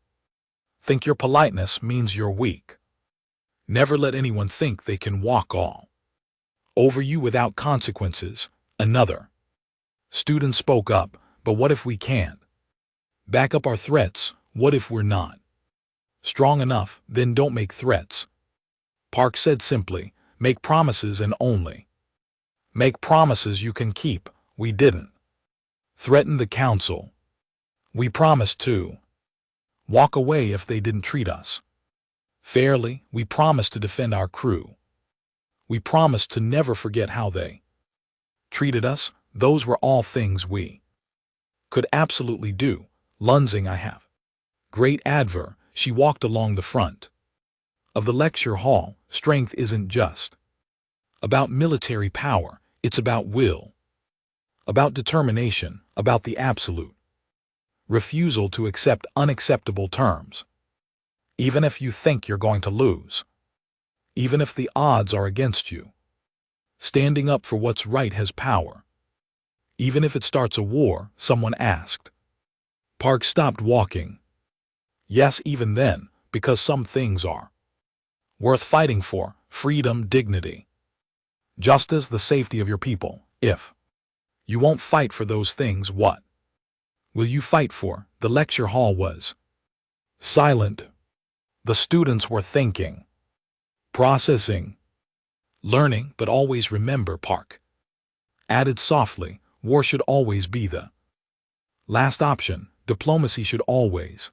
think your politeness means you're weak. Never let anyone think they can walk all over you without consequences. Another student spoke up. But what if we can't back up our threats? What if we're not strong enough? Then don't make threats. Park said simply, make promises and only make promises you can keep. We didn't threaten the council. We promised to walk away if they didn't treat us fairly. We promised to defend our crew. We promised to never forget how they treated us. Those were all things we could absolutely do. Lunzing, I have great adver. She walked along the front of the lecture hall. Strength isn't just about military power. It's about will, about determination, about the absolute refusal to accept unacceptable terms. Even if you think you're going to lose, even if the odds are against you, standing up for what's right has power. Even if it starts a war, someone asked. Park stopped walking. Yes, even then, because some things are worth fighting for: freedom, dignity, justice, the safety of your people. If you won't fight for those things, what will you fight for? The lecture hall was silent. The students were thinking, processing, learning. But always remember, Park added softly, war should always be the last option. Diplomacy should always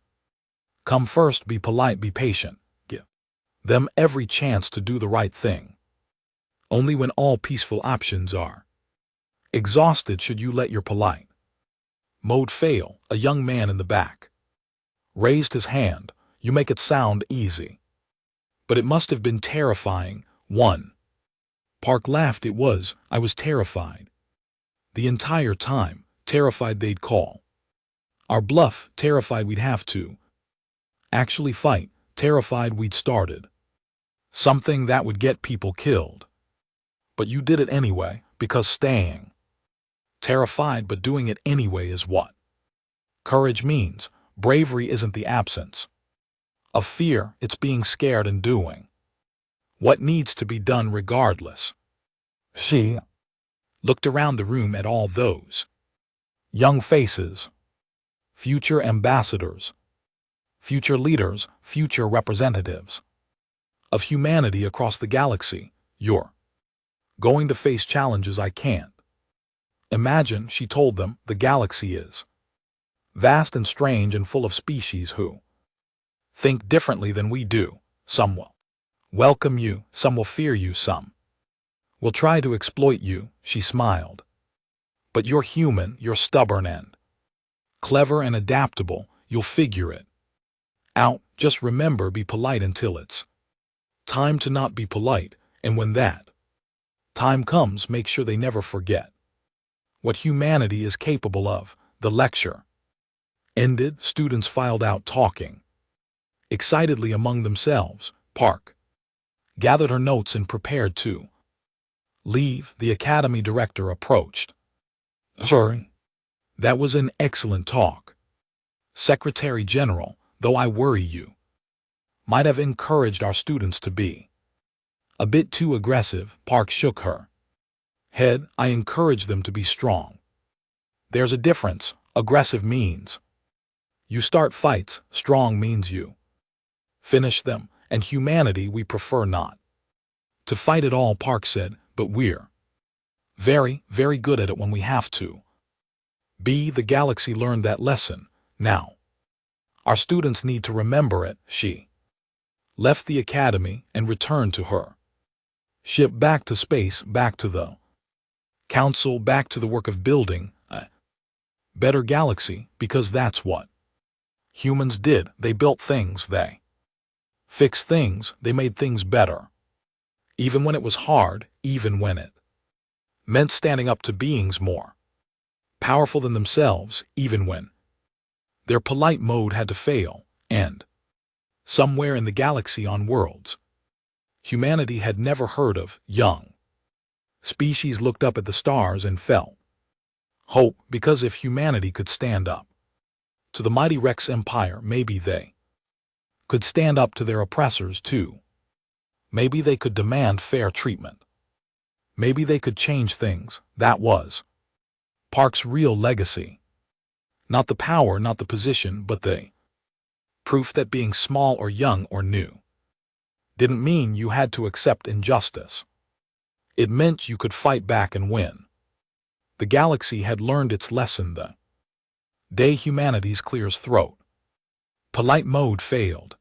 come first. Be polite, be patient. Give them every chance to do the right thing. Only when all peaceful options are exhausted should you let your polite mode fail. A young man in the back raised his hand. You make it sound easy, but it must have been terrifying. One. Park laughed. It was. I was terrified the entire time. Terrified they'd call our bluff. Terrified we'd have to actually fight. Terrified we'd started something that would get people killed. But you did it anyway, because staying terrified but doing it anyway is what courage means. Bravery isn't the absence of fear, it's being scared and doing what needs to be done regardless. She looked around the room at all those young faces, future ambassadors, future leaders, future representatives of humanity across the galaxy. You're going to face challenges I can't imagine, she told them. The galaxy is vast and strange and full of species who think differently than we do. Some will welcome you, some will fear you, some will try to exploit you. She smiled. But you're human, you're stubborn and clever and adaptable. You'll figure it out. Just remember, be polite until it's time to not be polite, and when that time comes, make sure they never forget what humanity is capable of. The lecture ended. Students filed out, talking excitedly among themselves. Park gathered her notes and prepared to leave. The academy director approached. Sorry. That was an excellent talk, Secretary General, though I worry you might have encouraged our students to be a bit too aggressive. Park shook her head. I encourage them to be strong. There's a difference. Aggressive means you start fights. Strong means you finish them. And humanity, we prefer not to fight at all, Park said, but we're very, very good at it when we have to be. The galaxy learned that lesson. Now our students need to remember it. She left the academy and returned to her ship, back to space, back to the council, back to the work of building a better galaxy, because that's what humans did. They built things, they fixed things, they made things better. Even when it was hard, even when it meant standing up to beings more powerful than themselves, even when their polite mode had to fail. And somewhere in the galaxy, on worlds humanity had never heard of, young species looked up at the stars and felt hope, because if humanity could stand up to the mighty Rex Empire, maybe they could stand up to their oppressors too. Maybe they could demand fair treatment. Maybe they could change things. That was Park's real legacy. Not the power, not the position, but the proof that being small or young or new didn't mean you had to accept injustice. It meant you could fight back and win. The galaxy had learned its lesson. The Day humanity's clears throat. Polite mode failed.